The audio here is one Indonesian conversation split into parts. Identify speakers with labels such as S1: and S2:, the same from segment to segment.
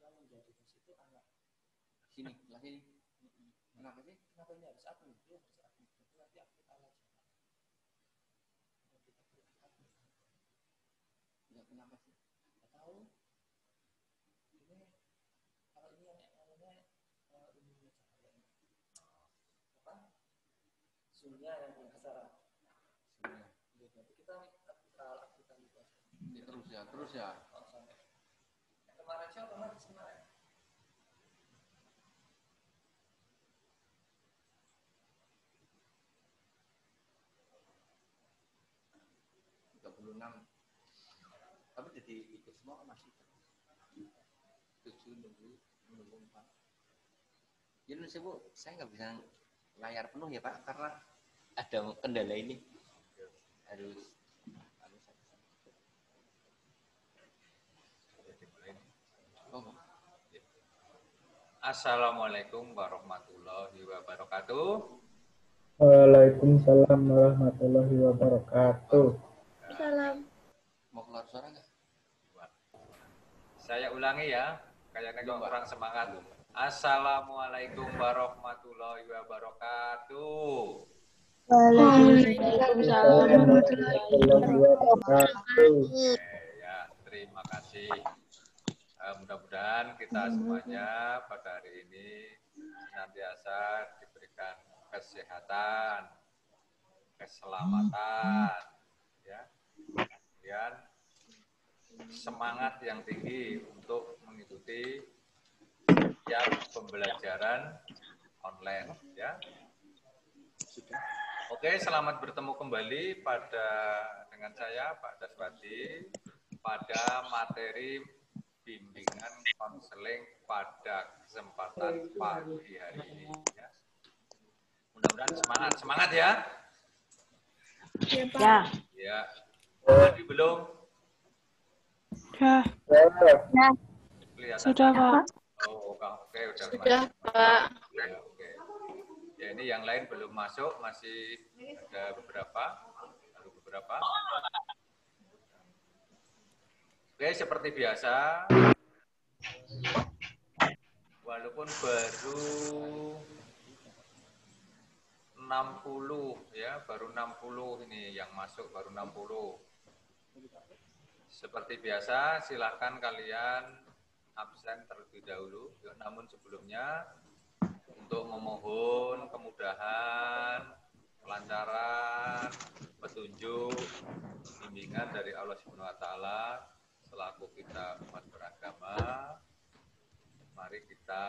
S1: yang menjadikan situ anak sini lagi. Kenapa sih? Kenapa ini harus admin? Itu harus admin. Itu nanti aktif alat. Ya kenapa sih? Nggak tahu. Ini kalau ini yang namanya ini apa? Sunya yang penasaran. Sunya. Jadi kita aktifkan itu. Terus ya. Kemarin siapa mas kemarin? Tapi jadi ikut semua masih 7 nunggu 4. Ya sih Bu, saya nggak bisa layar penuh ya Pak karena ada kendala ini harus. Assalamualaikum warahmatullahi wabarakatuh.
S2: Waalaikumsalam warahmatullahi wabarakatuh.
S3: Salam.
S1: Mau keluar suara nggak?
S4: Saya ulangi ya, kayaknya kok kurang semangat. Assalamualaikum warahmatullahi wabarakatuh.
S3: Waalaikumsalam warahmatullahi wabarakatuh.
S4: Ya, terima kasih. Mudah-mudahan kita semuanya pada hari ini senantiasa diberikan kesehatan, keselamatan, ya, kemudian semangat yang tinggi untuk mengikuti setiap pembelajaran online, ya. Oke, selamat bertemu kembali dengan saya Pak Daswadi pada materi bimbingan konseling pada kesempatan pagi hari ini, ya. Mudah-mudahan semangat ya.
S3: Ya, Pak.
S4: Ya. Tadi belum?
S3: Ya. Sudah, Pak.
S4: Oh, oke,
S3: Sudah, Pak.
S4: Oke. Ya, ini yang lain belum masuk, masih ada beberapa. Oke, seperti biasa, walaupun baru 60 ya, baru 60 ini yang masuk baru 60. Seperti biasa, silakan kalian absen terlebih dahulu. Namun sebelumnya untuk memohon kemudahan, kelancaran, petunjuk, bimbingan dari Allah Subhanahu wa taala selaku kita umat beragama, mari kita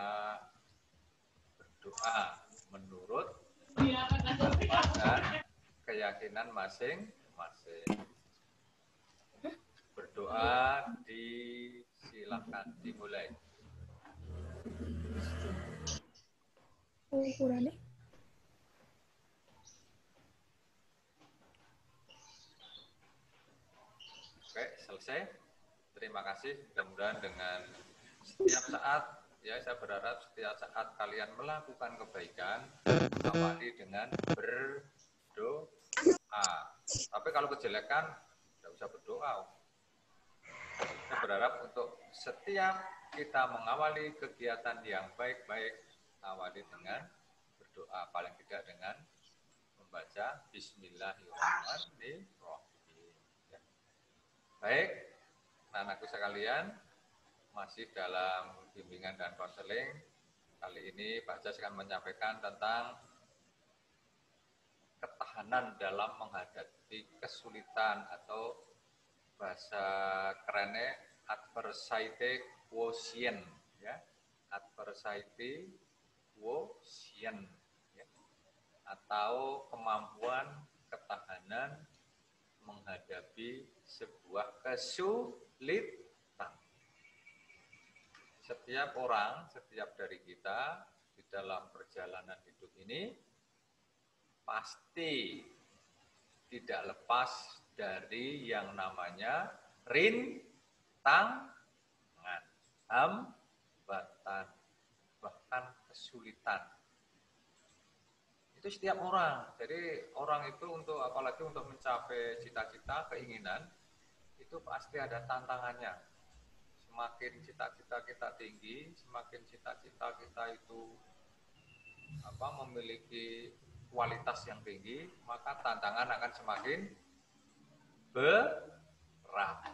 S4: berdoa menurut dan keyakinan masing-masing. Berdoa disilakan dimulai. Oke, selesai. Terima kasih. Mudah-mudahan dengan setiap saat, ya saya berharap setiap saat kalian melakukan kebaikan, awali dengan berdoa. Tapi kalau kejelekan, tidak usah berdoa. Saya berharap untuk setiap kita mengawali kegiatan yang baik-baik, awali dengan berdoa, paling tidak dengan membaca Bismillahirrahmanirrahim. Ya. Baik. Anak-anakku sekalian, masih dalam bimbingan dan konseling. Kali ini Pak Jas akan menyampaikan tentang ketahanan dalam menghadapi kesulitan atau bahasa kerennya adversity quotient, ya. Adversity quotient, ya. Atau kemampuan ketahanan menghadapi sebuah kesulitan. Setiap orang, setiap dari kita di dalam perjalanan hidup ini pasti tidak lepas dari yang namanya rintangan, hambatan, bahkan kesulitan. Itu setiap orang. Jadi orang itu apalagi untuk mencapai cita-cita, keinginan, itu pasti ada tantangannya. semakin cita-cita kita tinggi, semakin cita-cita kita itu memiliki kualitas yang tinggi, maka tantangan akan semakin berat.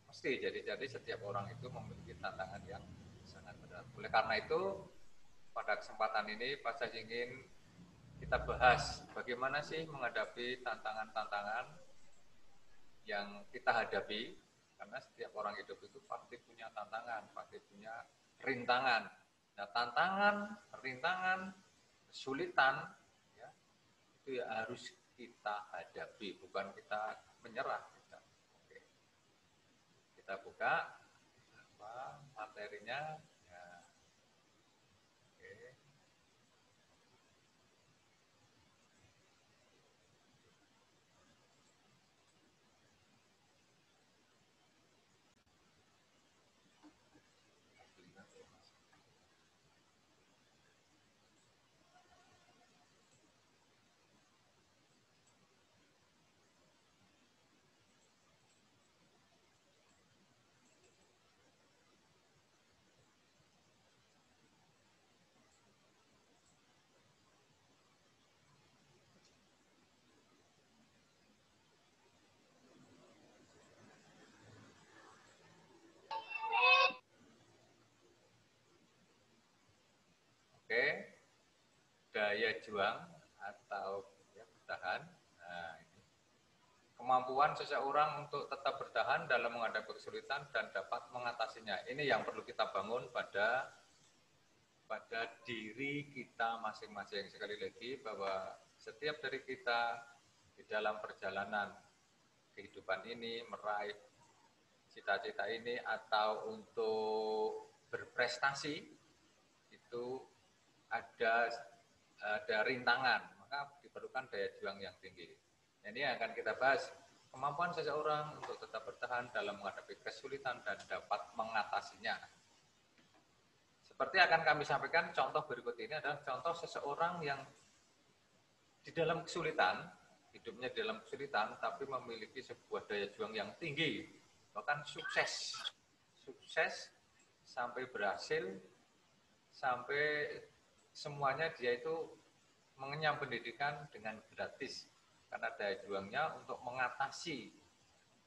S4: Mesti jadi setiap orang itu memiliki tantangan yang sangat berat. Oleh karena itu, pada kesempatan ini Pak saya ingin kita bahas bagaimana sih menghadapi tantangan-tantangan yang kita hadapi, karena setiap orang hidup itu pasti punya tantangan, pasti punya rintangan. Nah, tantangan, rintangan, kesulitan, ya, itu ya harus kita hadapi, bukan kita menyerah. Oke. Kita buka materinya. Ya. Oke. Oke, daya juang atau ya, bertahan. Nah, ini. Kemampuan seseorang untuk tetap bertahan dalam menghadapi kesulitan dan dapat mengatasinya. Ini yang perlu kita bangun pada diri kita masing-masing. Sekali lagi bahwa setiap dari kita di dalam perjalanan kehidupan ini meraih cita-cita ini atau untuk berprestasi itu ada rintangan, maka diperlukan daya juang yang tinggi. Ini yang akan kita bahas, kemampuan seseorang untuk tetap bertahan dalam menghadapi kesulitan dan dapat mengatasinya. Seperti akan kami sampaikan, contoh berikut ini adalah contoh seseorang yang di dalam kesulitan, hidupnya di dalam kesulitan, tapi memiliki sebuah daya juang yang tinggi, bahkan sukses sampai berhasil, sampai semuanya dia itu mengenyam pendidikan dengan gratis karena daya juangnya untuk mengatasi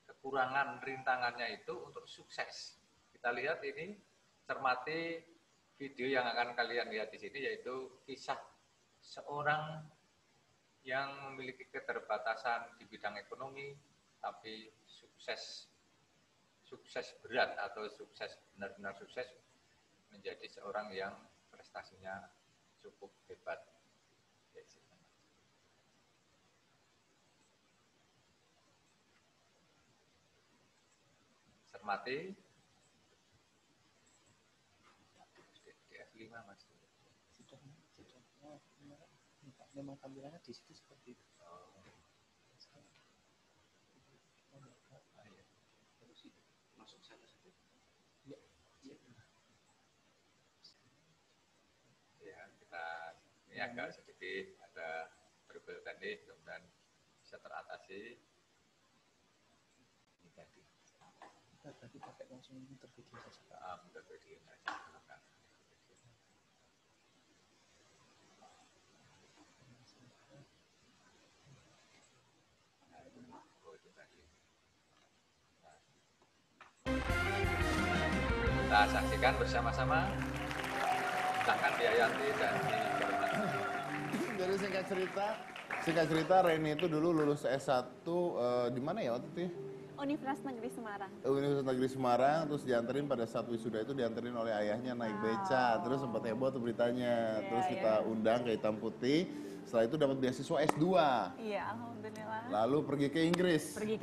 S4: kekurangan rintangannya itu untuk sukses. Kita lihat ini, cermati video yang akan kalian lihat di sini, yaitu kisah seorang yang memiliki keterbatasan di bidang ekonomi tapi sukses berat atau sukses benar-benar sukses menjadi seorang yang prestasinya cukup hebat. Cermati. DF5 Mas.
S1: Sudah. Memang tampilannya di situ seperti itu. Masuk sana saja. Ya.
S4: Ya, kita ini agak sedikit ada berbeda teknis, mudah-mudahan bisa teratasi. Ini tadi.
S1: Kita tadi pakai langsung muter video saja.
S4: Muter video saja. Kita saksikan bersama-sama. Silakan Diayanti dan dihormati.
S5: Jadi singkat cerita Reni itu dulu lulus S1 di mana ya waktu itu ya?
S3: Universitas Negeri Semarang.
S5: Universitas Negeri Semarang, terus dianterin pada saat wisuda itu dianterin oleh ayahnya naik beca, terus sempat heboh tuh beritanya, terus kita undang ke Hitam Putih, setelah itu dapat beasiswa S2.
S3: Iya, alhamdulillah.
S5: Lalu pergi ke Inggris. Pergi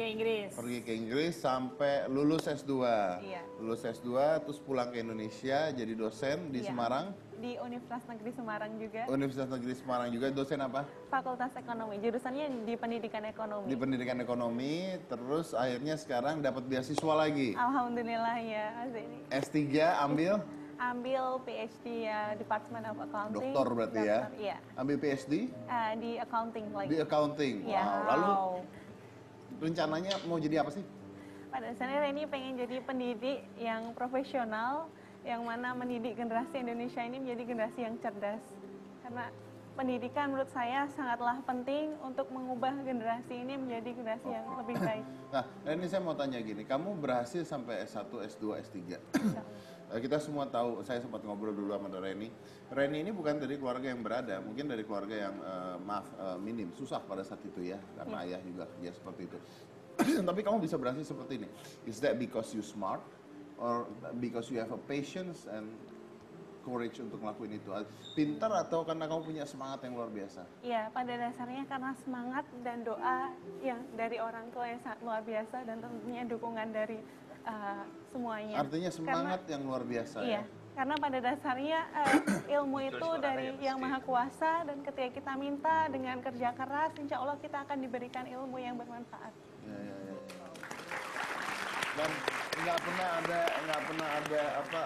S5: ke Inggris sampai lulus S2.
S3: Iya.
S5: Lulus S2 terus pulang ke Indonesia jadi dosen di Semarang.
S3: Di Universitas Negeri Semarang juga.
S5: Universitas Negeri Semarang juga, dosen apa?
S3: Fakultas Ekonomi, jurusannya di Pendidikan Ekonomi.
S5: Di Pendidikan Ekonomi, terus akhirnya sekarang dapat beasiswa lagi.
S3: Alhamdulillah ya, Azeni.
S5: S3 ambil?
S3: Ambil PhD ya, Department of Accounting.
S5: Doktor berarti ya?
S3: Iya.
S5: Ambil PhD?
S3: Di accounting lagi.
S5: Di accounting.
S3: Ya.
S5: Wow. Lalu rencananya mau jadi apa sih?
S3: Pada dasarnya Reni pengen jadi pendidik yang profesional, yang mana mendidik generasi Indonesia ini menjadi generasi yang cerdas. Karena pendidikan menurut saya sangatlah penting untuk mengubah generasi ini menjadi generasi yang lebih baik.
S5: Nah, ini saya mau tanya gini, kamu berhasil sampai S1, S2, S3. Kita semua tahu, saya sempat ngobrol dulu sama Reni. Reni ini bukan dari keluarga yang berada, mungkin dari keluarga yang minim, susah pada saat itu ya, karena ayah juga kerja seperti itu. Tapi kamu bisa berhasil seperti ini. Is that because you smart or because you have a patience and courage untuk ngelakuin itu? Pintar atau karena kamu punya semangat yang luar biasa?
S3: Iya, pada dasarnya karena semangat dan doa yang dari orang tua yang sangat luar biasa dan tentunya dukungan dari semuanya.
S5: Artinya semangat yang luar biasa
S3: Iya,
S5: ya?
S3: karena pada dasarnya ilmu itu dari Yang Maha Kuasa dan ketika kita minta dengan kerja keras, insya Allah kita akan diberikan ilmu yang bermanfaat.
S5: Ya. Dan nggak pernah ada apa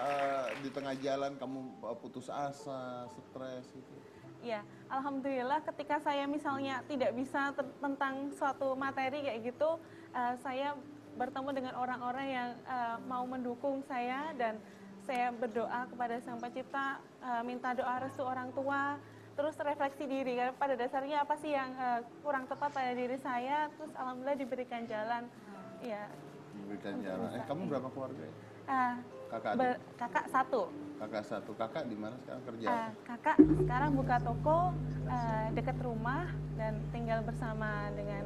S5: di tengah jalan kamu putus asa, stres gitu.
S3: Iya, alhamdulillah ketika saya misalnya tidak bisa tentang suatu materi kayak gitu, saya bertemu dengan orang-orang yang mau mendukung saya dan saya berdoa kepada Sang Pencipta, minta doa restu orang tua, terus refleksi diri. Karena pada dasarnya apa sih yang kurang tepat pada diri saya, terus alhamdulillah diberikan jalan. Ya.
S5: Diberikan jalan. Kamu berapa keluarga ya?
S3: Kakak satu.
S5: Kakak satu. Kakak di mana sekarang kerja?
S3: Kakak sekarang buka toko dekat rumah dan tinggal bersama dengan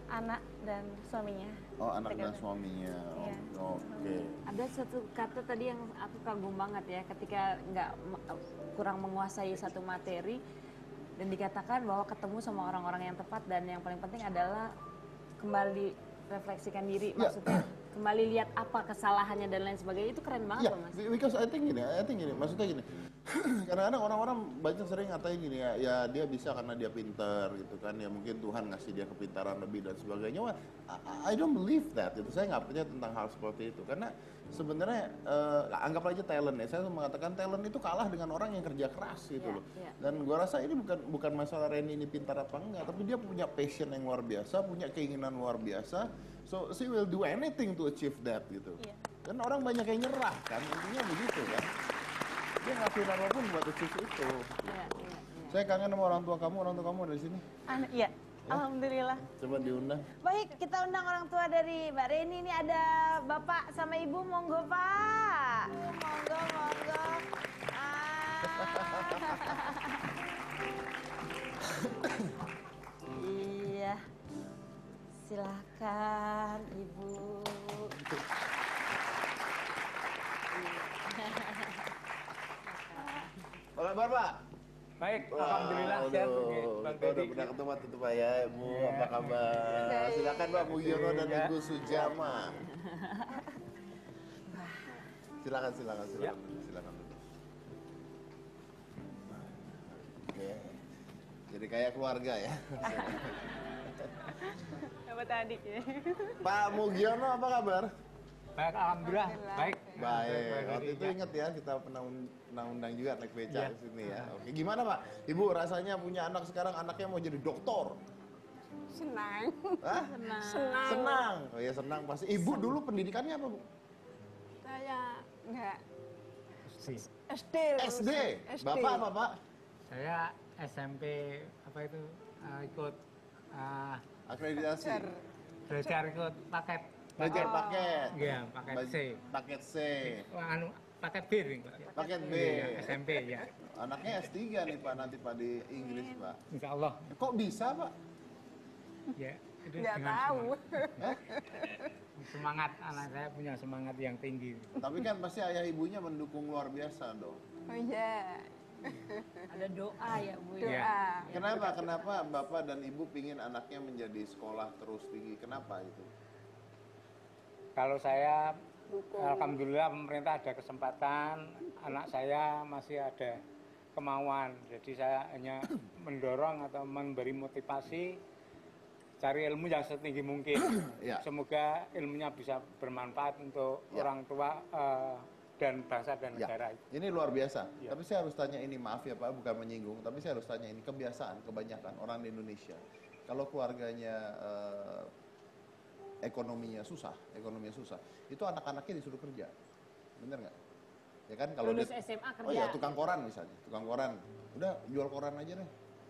S3: anak dan suaminya.
S5: Oh, anak dan suaminya.
S3: Iya.
S5: Oke.
S6: Ada satu kata tadi yang aku kagum banget ya, ketika kurang menguasai satu materi dan dikatakan bahwa ketemu sama orang-orang yang tepat dan yang paling penting adalah kembali refleksikan diri, maksudnya kembali lihat apa kesalahannya dan lain sebagainya. Itu keren banget loh, Mas.
S5: Because I think gini, maksudnya gini. Kadang-kadang orang-orang banyak sering ngatain gini ya dia bisa karena dia pintar gitu kan, ya mungkin Tuhan ngasih dia kepintaran lebih dan sebagainya. Wah, I don't believe that. Itu saya nggak percaya tentang hal seperti itu karena sebenarnya anggap aja talent ya. Saya mengatakan talent itu kalah dengan orang yang kerja keras gitu loh. Dan gua rasa ini bukan masalah Reni ini pintar apa enggak, tapi dia punya passion yang luar biasa, punya keinginan luar biasa. So she will do anything to achieve that gitu. Dan orang banyak yang nyerah kan, intinya begitu kan. Dia ngelakuin apapun buat achieve itu. Saya kangen sama orang tua kamu ada di sini.
S3: Iya, alhamdulillah.
S5: Coba diundang.
S6: Baik, kita undang orang tua dari Mbak Reni. Ini ada Bapak sama Ibu, monggo Pak. Monggo. Iya. Silahkan Ibu.
S5: Apa kabar Pak?
S7: Baik, alhamdulillah sehat.
S5: Udah pernah ketemu tuh Pak ya, Bu. Apa kabar? Silakan Pak Mugiono dan Ibu Sujama. Silakan. Oke. Jadi kayak keluarga ya.
S3: Dapat adik ya.
S5: Pak Mugiono apa kabar?
S7: Baik, alhamdulillah. Baik.
S5: Waktu itu ingat ya kita pernah undang juga naik beca di sini ya. Oke, gimana Pak? Ibu rasanya punya anak sekarang anaknya mau jadi dokter?
S8: Senang.
S5: Hah? Senang. Oh ya senang pasti. Ibu dulu pendidikannya apa Bu?
S8: Saya enggak SD.
S5: SD. Bapak apa Pak?
S7: Saya SMP apa itu ikut
S5: Akreditasi.
S7: belajar ikut paket.
S5: Belajar paket.
S7: Iya, paket C.
S5: Paket C.
S7: Paket B nih, Pak.
S5: Paket B.
S7: Iya, SMP ya.
S5: Anaknya S3 nih Pak nanti Pak di Inggris Pak.
S7: Insya Allah.
S5: Kok bisa Pak?
S7: Ya, itu
S8: Enggak
S7: dengan
S8: tahu.
S7: semangat anak saya punya semangat yang tinggi.
S5: Tapi kan pasti ayah ibunya mendukung luar biasa dong.
S8: Oh iya.
S6: Ada doa ya Bu.
S8: Doa.
S5: Kenapa Bapak dan Ibu pingin anaknya menjadi sekolah terus tinggi? Kenapa itu?
S7: Kalau saya, alhamdulillah pemerintah ada kesempatan, anak saya masih ada kemauan. Jadi saya hanya mendorong atau memberi motivasi, cari ilmu yang setinggi mungkin.
S5: Ya.
S7: Semoga ilmunya bisa bermanfaat untuk orang tua dan bangsa dan negara.
S5: Ini luar biasa.
S7: Ya.
S5: Tapi saya harus tanya ini, maaf ya Pak, bukan menyinggung, tapi saya harus tanya ini kebiasaan kebanyakan orang di Indonesia. Kalau keluarganya ekonominya susah, itu anak-anaknya disuruh kerja, bener nggak? Ya kan kalau
S6: Lulus SMA kerja.
S5: Oh ya, tukang koran misalnya, udah jual koran aja deh,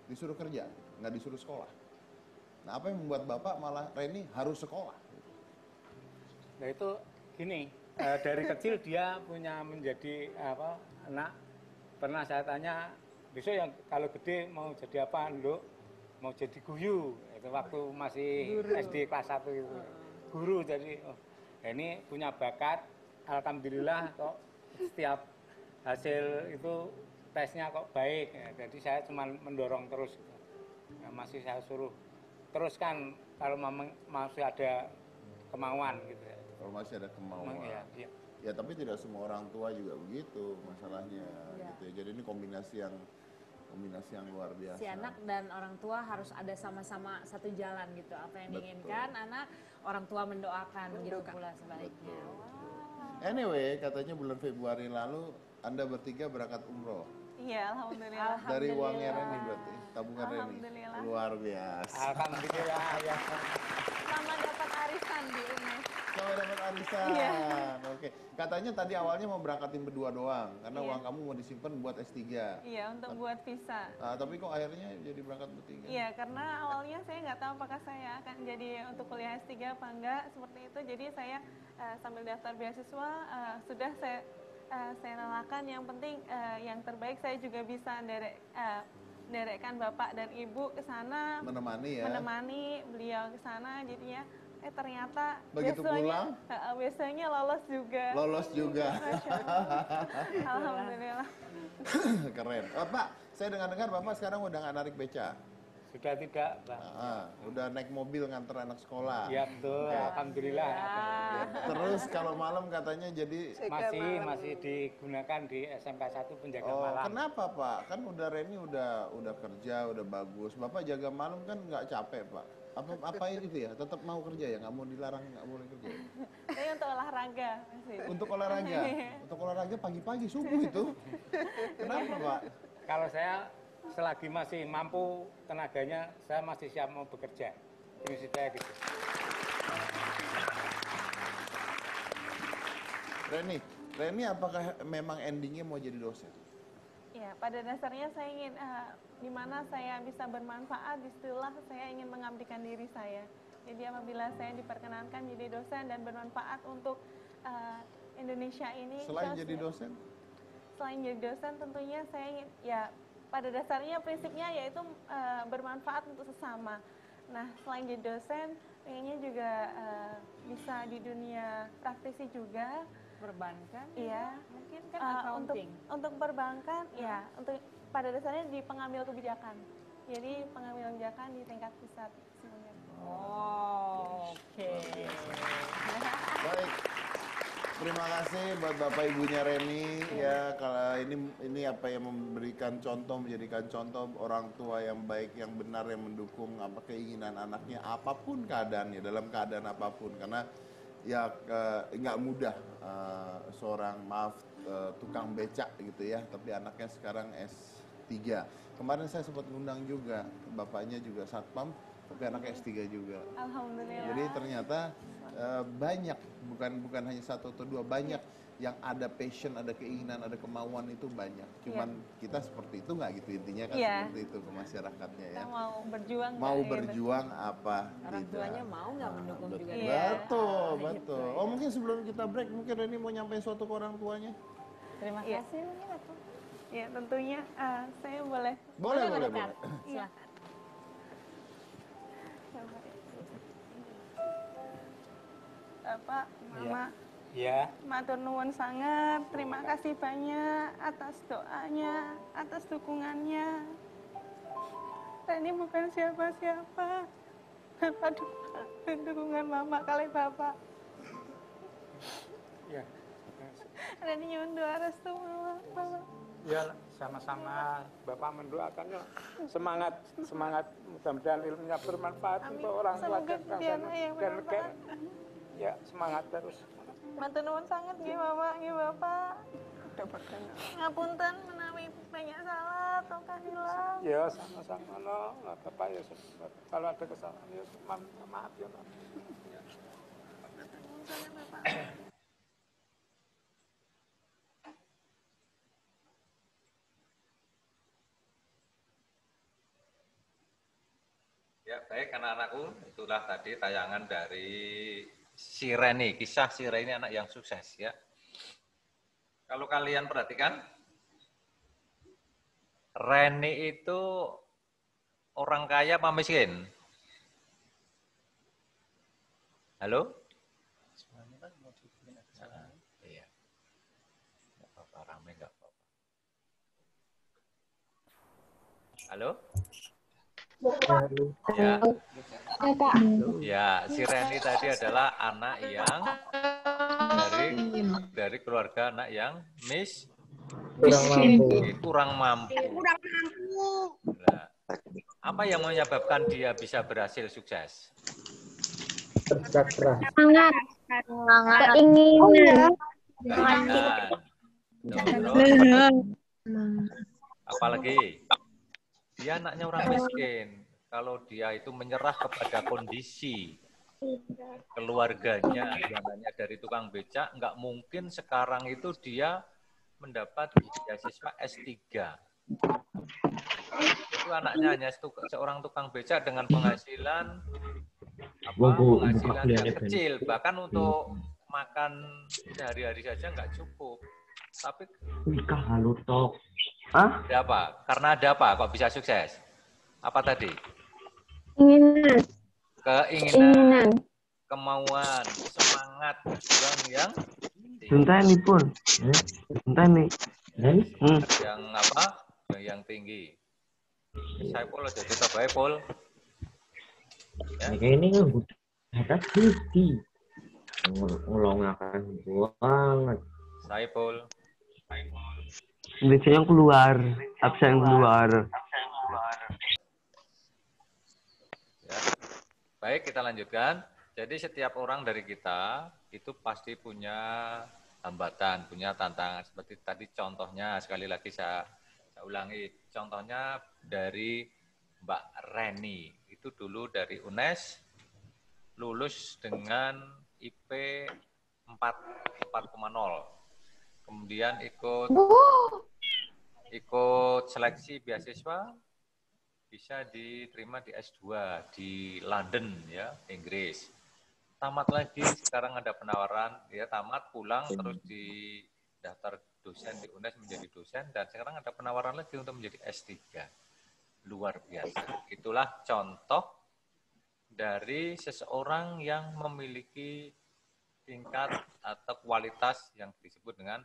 S5: disuruh kerja, nggak disuruh sekolah. Nah, apa yang membuat bapak malah Reni harus sekolah?
S7: Nah itu gini, dari kecil dia punya menjadi anak. Pernah saya tanya, besok yang kalau gede mau jadi apa, Nduk? Mau jadi guru. Itu waktu masih SD kelas 1 itu. Guru jadi, ini punya bakat. Alhamdulillah kok setiap hasil itu tesnya kok baik. Ya, jadi saya cuma mendorong terus. Ya, masih saya suruh teruskan kalau masih ada kemauan gitu ya.
S5: Kalau masih ada kemauan.
S7: Ya.
S5: Ya tapi tidak semua orang tua juga begitu masalahnya.
S6: Ya.
S5: Gitu ya. Jadi ini kombinasi yang luar biasa.
S6: Si anak dan orang tua harus ada sama-sama satu jalan gitu. Apa yang diinginkan anak, orang tua mendoakan gitu pula sebaliknya.
S5: Anyway, katanya bulan Februari lalu Anda bertiga berangkat umroh.
S3: Iya, alhamdulillah.
S5: Dari uangnya Reni berarti, tabungan Reni.
S3: Alhamdulillah.
S5: Luar biasa.
S7: Alhamdulillah ya.
S3: Sama dapat arisan di UNES.
S5: Sama dapat arisan.
S3: Iya.
S5: Oke. Katanya tadi awalnya mau berangkatin berdua doang, karena
S3: Iya.
S5: uang kamu mau disimpan buat S3.
S3: Iya, untuk buat visa.
S5: Tapi kok akhirnya jadi berangkat bertiga?
S3: Iya, karena awalnya saya nggak tahu apakah saya akan jadi untuk kuliah S3 apa enggak, seperti itu. Jadi saya sambil daftar beasiswa, sudah saya relakan. Yang penting yang terbaik saya juga bisa derekkan bapak dan ibu ke sana.
S5: Menemani ya?
S3: Menemani beliau ke sana, jadinya ternyata
S5: begitu pulang
S3: biasanya lolos juga.
S5: Lolos juga.
S3: Alhamdulillah.
S5: Keren. Pak, saya dengar-dengar Bapak sekarang udah nggak narik beca.
S7: Sudah tidak, Pak.
S5: Udah naik mobil nganter anak sekolah.
S7: Iya betul, alhamdulillah.
S5: Terus kalau malam katanya jadi
S7: masih digunakan di SMK 1 penjaga malam.
S5: Kenapa Pak? Kan udah Reni udah kerja, udah bagus. Bapak jaga malam kan nggak capek Pak? Apa itu ya? Tetap mau kerja ya? Nggak mau dilarang, nggak boleh kerja?
S3: Tapi untuk olahraga masih.
S5: Untuk olahraga? Untuk olahraga pagi-pagi subuh itu? Kenapa Pak?
S7: Kalau saya selagi masih mampu tenaganya, saya masih siap mau bekerja. Prinsip saya gitu.
S5: Reni apakah memang endingnya mau jadi dosen?
S3: Ya, pada dasarnya saya ingin di mana saya bisa bermanfaat, disitulah saya ingin mengabdikan diri saya. Jadi apabila saya diperkenankan jadi dosen dan bermanfaat untuk Indonesia ini.
S5: Selain jadi dosen?
S3: Selain jadi dosen tentunya saya ingin, ya pada dasarnya prinsipnya yaitu bermanfaat untuk sesama. Nah, selain jadi dosen, pengennya juga bisa di dunia praktisi juga.
S6: Perbankan?
S3: Iya.
S6: Mungkin kan accounting.
S3: Untuk perbankan, ya untuk pada dasarnya di pengambil kebijakan. Jadi pengambil kebijakan di tingkat pusat sebenarnya.
S6: Oke.
S5: Baik. Terima kasih buat Bapak Ibunya Reni ya, kalau ini apa yang memberikan contoh, menjadikan contoh orang tua yang baik, yang benar, yang mendukung apa keinginan anaknya apapun keadaannya, dalam keadaan apapun, karena ya nggak mudah seorang tukang becak gitu ya, tapi anaknya sekarang S3. Kemarin saya sempat ngundang juga, bapaknya juga satpam, tapi anaknya S3 juga.
S3: Alhamdulillah.
S5: Jadi ternyata banyak, bukan hanya satu atau dua, banyak yang ada passion, ada keinginan, ada kemauan, itu banyak. Cuman kita seperti itu nggak gitu intinya kan, seperti itu ke masyarakatnya ya.
S3: Kita mau berjuang.
S5: Mau berjuang apa
S6: Orang
S5: tidak.
S6: tuanya mau nggak mendukung juga.
S5: Betul. Oh mungkin sebelum kita break, mungkin Reni mau nyampein sesuatu ke orang tuanya.
S6: Terima kasih mungkin atau?
S3: Ya tentunya saya boleh.
S5: Boleh.
S6: Silakan.
S3: Bapak, Mama,
S7: Iya.
S3: matur nuwun sangat. Terima kasih banyak atas doanya, atas dukungannya. Reni bukan siapa-siapa. Tanpa dukungan Mama kali Bapak.
S7: Iya.
S3: Reni nyuwun doa restu Mama, Bapak.
S7: Ya, sama-sama Bapak mendoakannya. Semangat. Mudah-mudahan ilmunya bermanfaat untuk orang tua
S3: Semoga
S7: dan
S3: dia
S7: bangsa
S3: yang
S7: dan
S3: bermanfaat.
S7: negara. Ya, semangat terus.
S3: Matur nuwun sangat nggih Mama, nggih Bapak. Ngapunten menawi banyak salah atau hilang.
S7: Ya, sama-sama no. Bapak ya kalau ada kesalahan ya maaf ya. No.
S3: misalnya Bapak.
S4: Ya, baik anak-anakku, itulah tadi tayangan dari si Reni, kisah si Reni anak yang sukses ya. Kalau kalian perhatikan, Reni itu orang kaya apa miskin? Halo? Iya. Nggak apa-apa, rame nggak apa-apa. Halo? Ya. Ya, si Reni tadi adalah anak yang dari keluarga anak yang kurang mampu. Nah, apa yang menyebabkan dia bisa berhasil sukses?
S2: Kerja keras.
S9: Keinginan.
S4: Apalagi dia anaknya orang miskin. Kalau dia itu menyerah kepada kondisi keluarganya, yang hanya dari tukang becak, nggak mungkin sekarang itu dia mendapat beasiswa S3. Itu anaknya hanya seorang tukang becak dengan penghasilan yang kecil, bahkan untuk makan sehari-hari saja nggak cukup. Tapi ada apa? Karena ada apa kok bisa sukses? Apa tadi? Keinginan, kemauan, semangat, juang yang yang apa? Yang tinggi. Saya pol aja kita baik pol. Ya.
S10: Ini kan ada bukti ngulongakan banget.
S4: Saya pol.
S10: Bisa yang keluar, absen keluar.
S4: Ya. Baik, kita lanjutkan. Jadi setiap orang dari kita itu pasti punya hambatan, punya tantangan. Seperti tadi contohnya, sekali lagi saya ulangi. Contohnya dari Mbak Reni. Itu dulu dari UNES, lulus dengan IP 4,0. Kemudian ikut seleksi beasiswa, bisa diterima di S2 di London ya, Inggris. Tamat lagi, sekarang ada penawaran, ya tamat, pulang, terus di daftar dosen di UNES menjadi dosen, dan sekarang ada penawaran lagi untuk menjadi S3. Luar biasa. Itulah contoh dari seseorang yang memiliki tingkat atau kualitas yang disebut dengan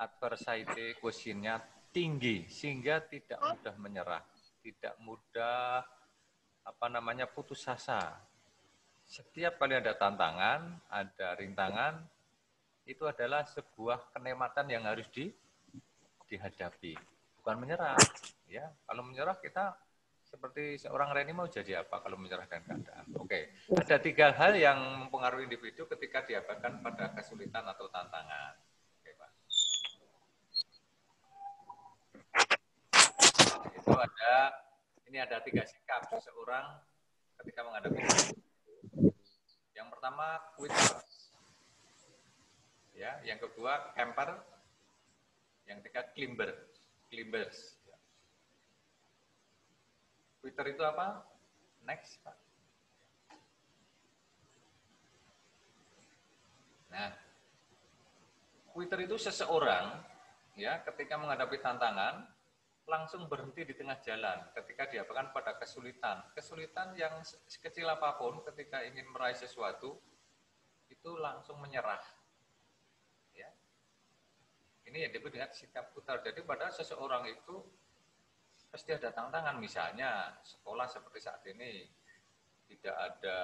S4: adversity quotient-nya tinggi, sehingga tidak mudah menyerah, tidak mudah putus asa. Setiap kali ada tantangan, ada rintangan, itu adalah sebuah kenikmatan yang harus dihadapi, bukan menyerah. Ya, kalau menyerah kita seperti seorang Reni mau jadi apa kalau menyerah dan keadaan. Oke, ada 3 hal yang mempengaruhi individu ketika dihadapkan pada kesulitan atau tantangan. Oke, Pak. Itu ada 3 sikap seseorang ketika menghadapi kesulitan. Yang pertama, quitter. Ya, yang kedua, camper. Yang ketiga, climbers. Ya. Quitter itu apa? Next, Pak. Nah, quitter itu seseorang ya ketika menghadapi tantangan langsung berhenti di tengah jalan ketika dihadapkan pada kesulitan yang sekecil apapun. Ketika ingin meraih sesuatu itu langsung menyerah ya. Ini yang disebut dengan sikap putar. Jadi pada seseorang itu pasti ada tantangan, misalnya sekolah seperti saat ini tidak ada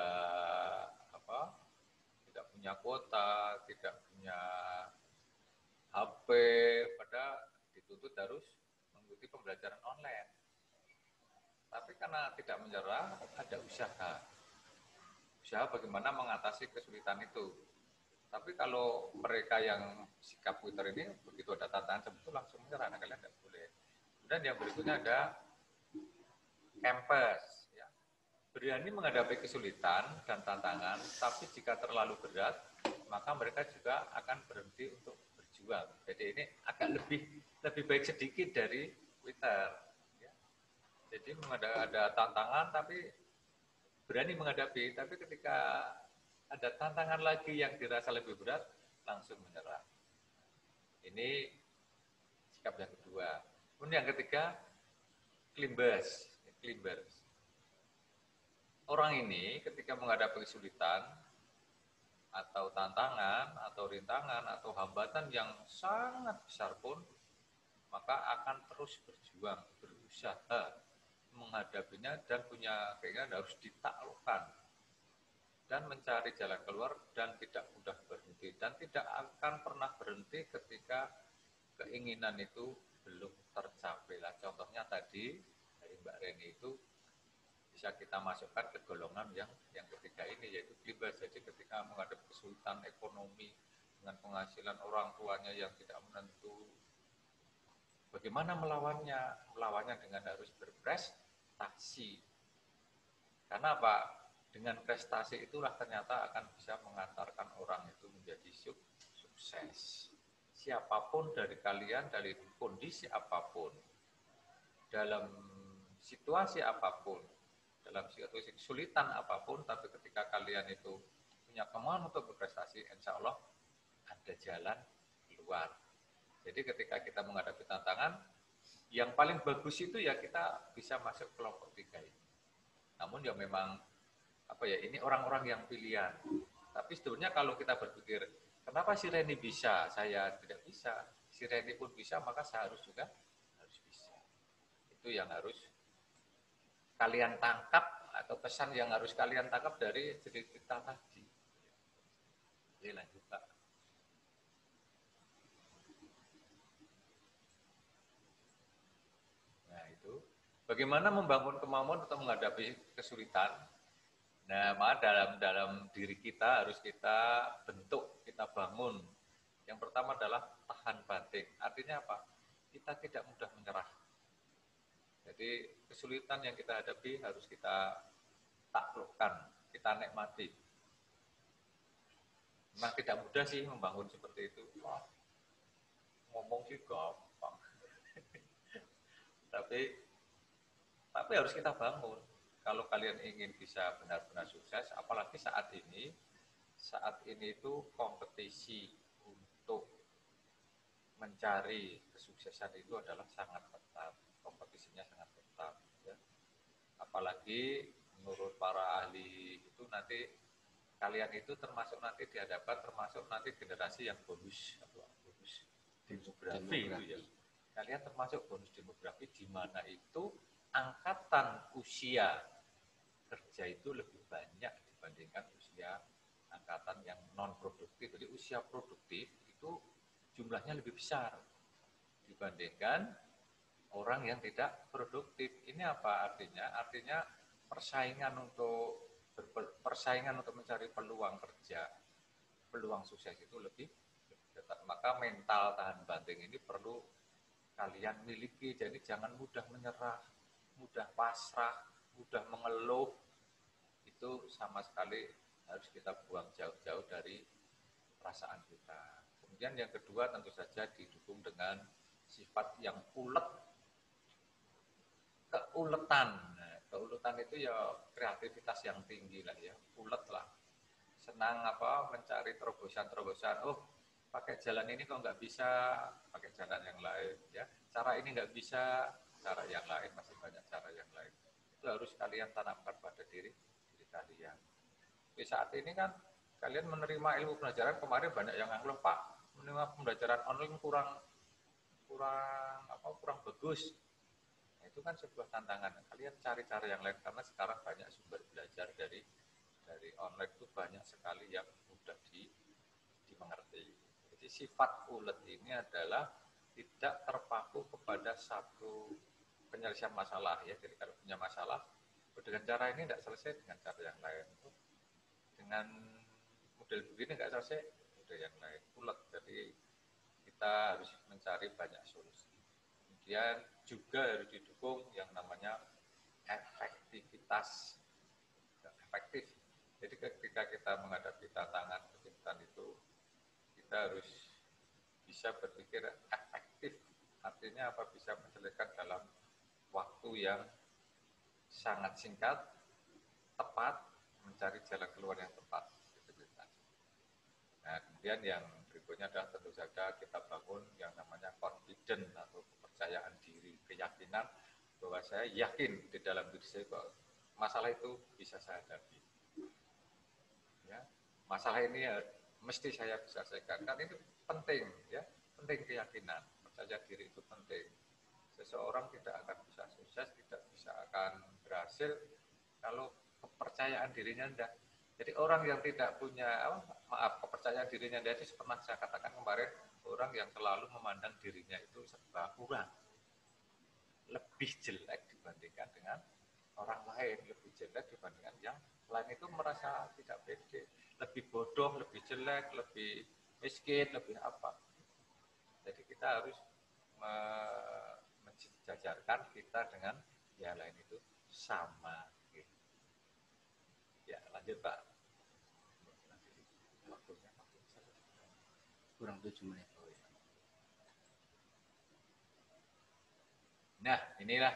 S4: tidak punya kuota, tidak punya HP, pada dituntut harus mengikuti pembelajaran online. Tapi karena tidak menyerah, ada usaha bagaimana mengatasi kesulitan itu. Tapi kalau mereka yang sikap Twitter ini begitu ada tantangan seperti itu langsung menyerah, nah kalian tidak boleh. Dan yang berikutnya ada campers, berani menghadapi kesulitan dan tantangan, tapi jika terlalu berat, maka mereka juga akan berhenti untuk berjuang. Jadi ini agak lebih baik sedikit dari Twitter. Ya. Jadi ada tantangan tapi berani menghadapi, tapi ketika ada tantangan lagi yang dirasa lebih berat, langsung menyerah. Ini sikap yang kedua. Kemudian yang ketiga, climbers. Orang ini ketika menghadapi kesulitan, atau tantangan, atau rintangan, atau hambatan yang sangat besar pun, maka akan terus berjuang, berusaha menghadapinya dan punya keinginan harus ditaklukkan dan mencari jalan keluar dan tidak mudah berhenti dan tidak akan pernah berhenti ketika keinginan itu belum tercapai. Lah, contohnya tadi dari Mbak Reni itu bisa kita masukkan ke golongan yang ketiga ini, yaitu climbers. Jadi ketika menghadapi kesulitan ekonomi dengan penghasilan orang tuanya yang tidak menentu, bagaimana melawannya? Melawannya dengan harus berprestasi. Karena apa? Dengan prestasi itulah ternyata akan bisa mengantarkan orang itu menjadi sukses. Siapapun dari kalian, dari kondisi apapun, dalam situasi apapun, dalam situasi kesulitan apapun, tapi ketika kalian itu punya kemauan untuk berprestasi, insya Allah ada jalan keluar. Jadi ketika kita menghadapi tantangan, yang paling bagus itu ya kita bisa masuk kelompok 3 ini. Namun ya memang ini orang-orang yang pilihan. Tapi sebetulnya kalau kita berpikir, kenapa si Reni bisa, saya tidak bisa, si Reni pun bisa, maka saya harus bisa. Itu yang harus kalian tangkap, atau pesan yang harus kalian tangkap dari cerita tadi. Oke, lanjut Pak. Nah itu, bagaimana membangun kemampuan untuk menghadapi kesulitan. Nah, dalam diri kita harus kita bentuk, kita bangun. Yang pertama adalah tahan banting. Artinya apa? Kita tidak mudah menyerah. Jadi kesulitan yang kita hadapi harus kita taklukkan, kita nikmati. Memang tidak mudah sih membangun seperti itu. Wah, ngomong sih gampang. tapi harus kita bangun. Kalau kalian ingin bisa benar-benar sukses, apalagi saat ini itu kompetisi untuk mencari kesuksesan itu adalah sangat ketat, kompetisinya sangat ketat. Ya. Apalagi menurut para ahli itu nanti kalian itu termasuk nanti dihadapkan termasuk nanti generasi yang bonus demografi itu ya. Kalian termasuk bonus demografi di mana itu angkatan usia kerja itu lebih banyak dibandingkan usia angkatan yang non produktif. Jadi usia produktif itu jumlahnya lebih besar dibandingkan orang yang tidak produktif. Ini apa artinya? Artinya persaingan untuk mencari peluang kerja, peluang sukses itu lebih ketat. Maka mental tahan banting ini perlu kalian miliki. Jadi jangan mudah menyerah, mudah pasrah, mudah mengeluh. Itu sama sekali harus kita buang jauh-jauh dari perasaan kita. Kemudian yang kedua tentu saja didukung dengan sifat yang ulet, keuletan. Nah, keuletan itu ya kreativitas yang tinggi lah ya, ulet lah. Senang mencari terobosan-terobosan. Oh, pakai jalan ini kok nggak bisa, pakai jalan yang lain ya. Cara ini nggak bisa, cara yang lain, masih banyak cara yang lain. Itu harus kalian tanamkan pada diri kalian. Di saat ini kan kalian menerima ilmu pelajaran, kemarin banyak yang ngeluh, Pak, menerima pembelajaran online kurang bagus. Nah, itu kan sebuah tantangan. Kalian cari cara yang lain karena sekarang banyak sumber belajar dari online itu banyak sekali yang mudah dimengerti. Jadi sifat ulet ini adalah tidak terpaku kepada satu penyelesaian masalah ya. Jadi kalau punya masalah, dengan cara ini tidak selesai, dengan cara yang lain. Dengan model begini tidak selesai, model yang lain. Ulet. Jadi kita harus mencari banyak solusi. Kemudian juga harus didukung yang namanya efektivitas. Efektif. Jadi ketika kita menghadapi tantangan kesulitan itu, kita harus bisa berpikir efektif. Artinya apa? Bisa menyelesaikan dalam waktu yang sangat singkat, tepat, mencari jalan keluar yang tepat. Nah, kemudian yang berikutnya adalah tentu saja kita bangun yang namanya confident atau kepercayaan diri, keyakinan bahwa saya yakin di dalam diri saya bahwa masalah itu bisa saya hadapi. Ya, masalah ini ya, mesti saya bisa selesaikan. Kan itu penting, ya, penting keyakinan, percaya diri itu penting. Seseorang tidak akan bisa sukses, tidak bisa akan berhasil kalau kepercayaan dirinya rendah. Jadi orang yang tidak punya, kepercayaan dirinya rendah itu pernah saya katakan kemarin, orang yang selalu memandang dirinya itu serba kurang, lebih jelek dibandingkan dengan orang lain, lebih jelek dibandingkan yang lain, itu merasa tidak pede, lebih bodoh, lebih jelek, lebih miskin, lebih apa. Jadi kita harus menjajarkan kita dengan yang lain itu sama. Ya, lanjut Pak. Waktunya
S1: kurang 7 menit.
S4: Nah, inilah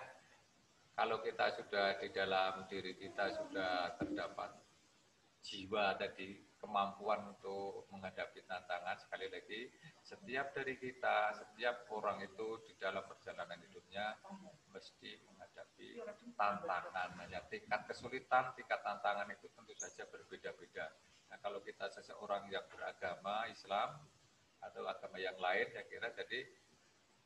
S4: kalau kita sudah di dalam diri kita sudah terdapat jiwa tadi, kemampuan untuk menghadapi tantangan. Sekali lagi, setiap dari kita, setiap orang itu di dalam perjalanan hidupnya mesti menghadapi tantangan. Hanya tingkat kesulitan, tingkat tantangan itu tentu saja berbeda-beda. Nah, kalau kita seseorang yang beragama Islam atau agama yang lain, saya kira jadi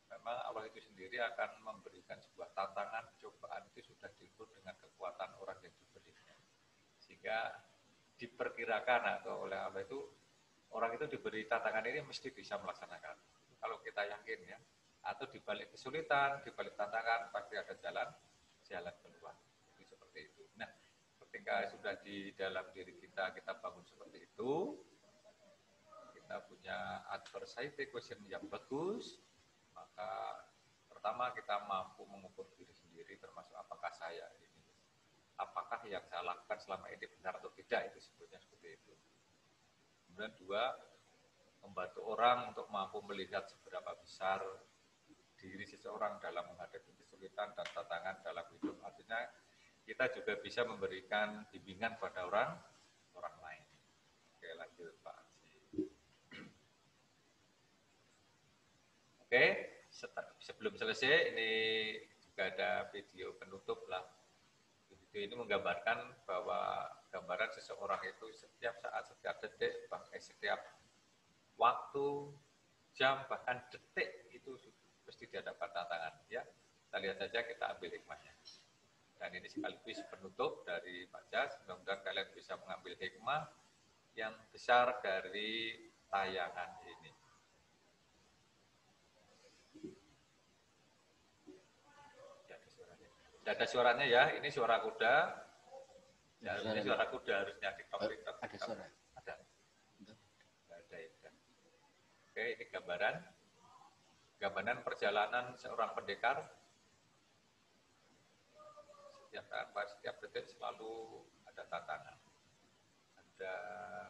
S4: memang Allah itu sendiri akan memberikan sebuah tantangan, cobaan itu sudah diukur dengan kekuatan orang yang diberinya. Sehingga diperkirakan atau oleh Allah itu orang itu diberi tantangan ini mesti bisa melaksanakan. Kalau kita yakin ya, atau di balik kesulitan, di balik tantangan pasti ada jalan keluar. Jadi seperti itu. Nah, ketika sudah di dalam diri kita bangun seperti itu, kita punya adversity question yang bagus, maka pertama kita mampu mengukur diri sendiri, termasuk apakah saya ini, apakah yang saya lakukan selama ini benar atau tidak, itu sebetulnya seperti itu. Kemudian dua, membantu orang untuk mampu melihat seberapa besar diri seseorang dalam menghadapi kesulitan dan tantangan dalam hidup. Artinya kita juga bisa memberikan bimbingan pada orang lain. Oke, lanjut Pak. Oke, sebelum selesai ini juga ada video penutup lah. Video ini menggambarkan bahwa gambaran seseorang itu setiap saat, setiap detik, bahkan setiap waktu, jam, bahkan detik itu mesti dihadapkan tantangan. Ya, kita lihat saja, kita ambil hikmahnya. Dan ini sekaligus penutup dari Pak Jas. Mudah-mudahan kalian bisa mengambil hikmah yang besar dari tayangan ini. Tidak ada suaranya ya, ini suara kuda. Ya, ini suara kuda harusnya TikTok.
S1: Ada suara?
S4: Ada. Ada ya. Oke, ini gambaran perjalanan seorang pendekar. Setiap detik selalu ada tantangan, ada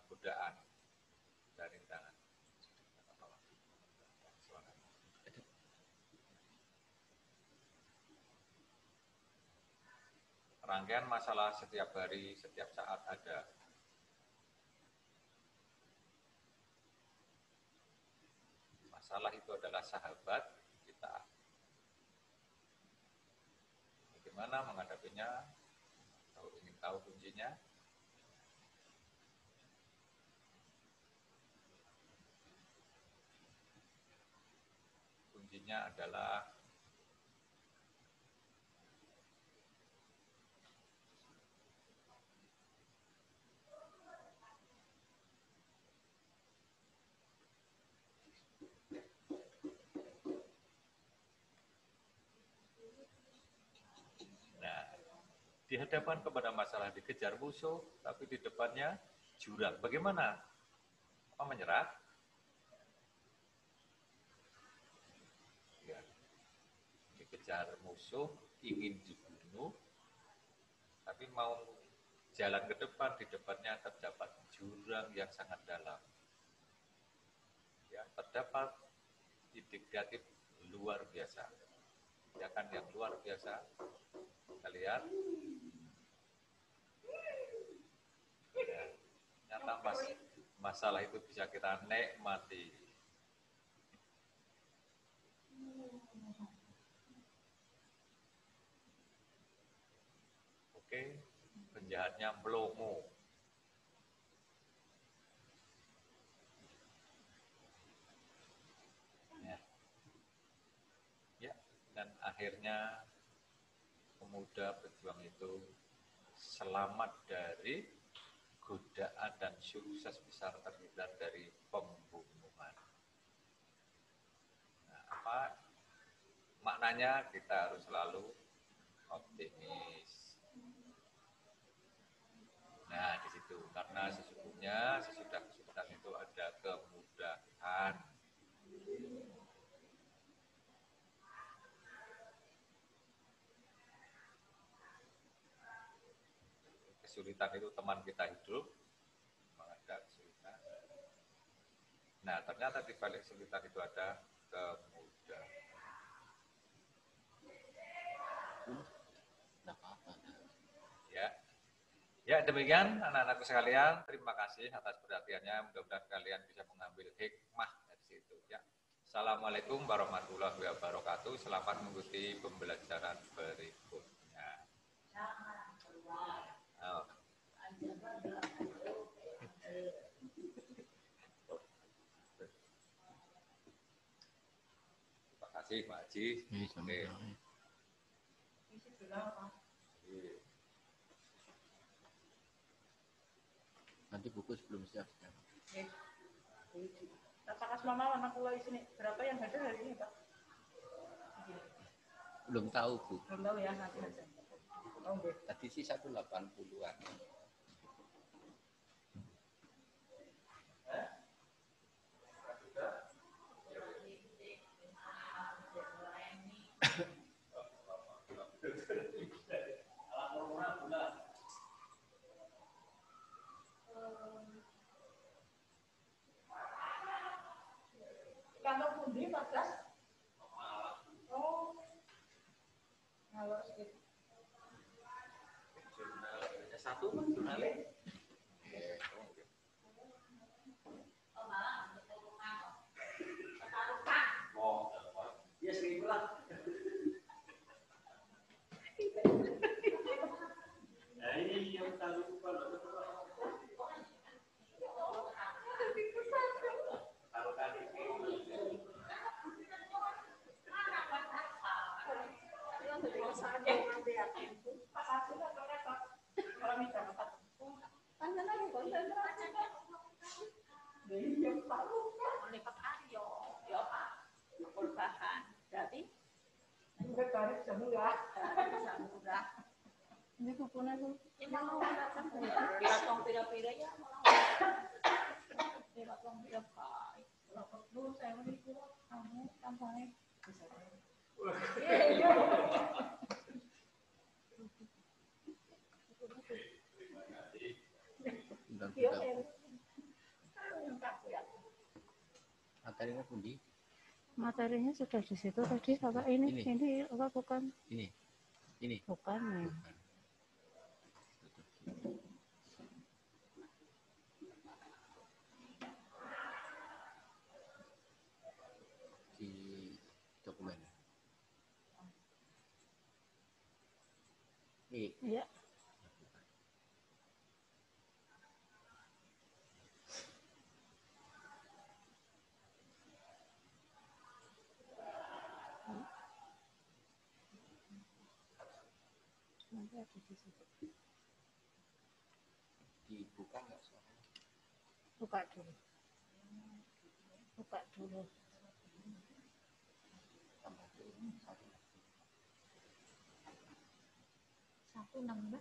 S4: godaan dari rintangan. Rangkaian masalah setiap hari, setiap saat ada. Masalah itu adalah sahabat kita. Bagaimana menghadapinya? Kalau ingin tahu kuncinya, adalah dihadapkan kepada masalah, dikejar musuh, tapi di depannya jurang. Bagaimana? Apa menyerah? Ya. Dikejar musuh, ingin dibunuh, tapi mau jalan ke depan, di depannya terdapat jurang yang sangat dalam. terdapat ide kreatif luar biasa. Ya kan, yang luar biasa. Kita lihat. Ya, nyata masalah itu bisa kita nikmati. Oke, penjahatnya melomo. Ya, dan akhirnya pemuda pejuang itu selamat dari godaan dan sukses besar terhindar dari pembunuhan. Nah, apa maknanya? Kita harus selalu optimis. Nah, di situ karena sesungguhnya sesudah kesulitan itu ada kemudahan. Kesulitan itu teman kita hidup, memang ada kesulitan. Nah, ternyata di balik kesulitan itu ada kemudahan. Ya, ya demikian anak-anakku sekalian. Terima kasih atas perhatiannya. Mudah-mudahan kalian bisa mengambil hikmah dari situ. Ya, assalamualaikum warahmatullahi wabarakatuh. Selamat mengikuti pembelajaran berikutnya. Oh. Terima kasih Pak Haji. Oke.
S1: Nanti buku sebelum siap.
S9: Apakah mama anak kula sini berapa yang hadir hari ini, Pak?
S1: Belum tahu, Bu.
S9: Belum tahu ya, nanti aja. Oh,
S1: tadi sih 180-an.
S9: Kantor pundi, Pak Das? Oh. Kalau sedikit.
S1: Satu jurnalnya. Ya 1.000 lah. Ini yang tahu
S9: ini kuponnya tuh.
S8: Ya mau datang tong pira-pira ya mau. Tong pira-pira.
S9: Lu saya ini kamu tampangnya.
S1: Materinya pundi?
S11: Materinya sudah di situ tadi Bapak ini apa bukan?
S1: Ini.
S11: Bukan ya.
S1: Di dokumen.
S11: Iya. Nanti ada di situ.
S1: Dibuka nggak soalnya?
S11: Buka dulu. Buka dulu.
S8: Satu nambah.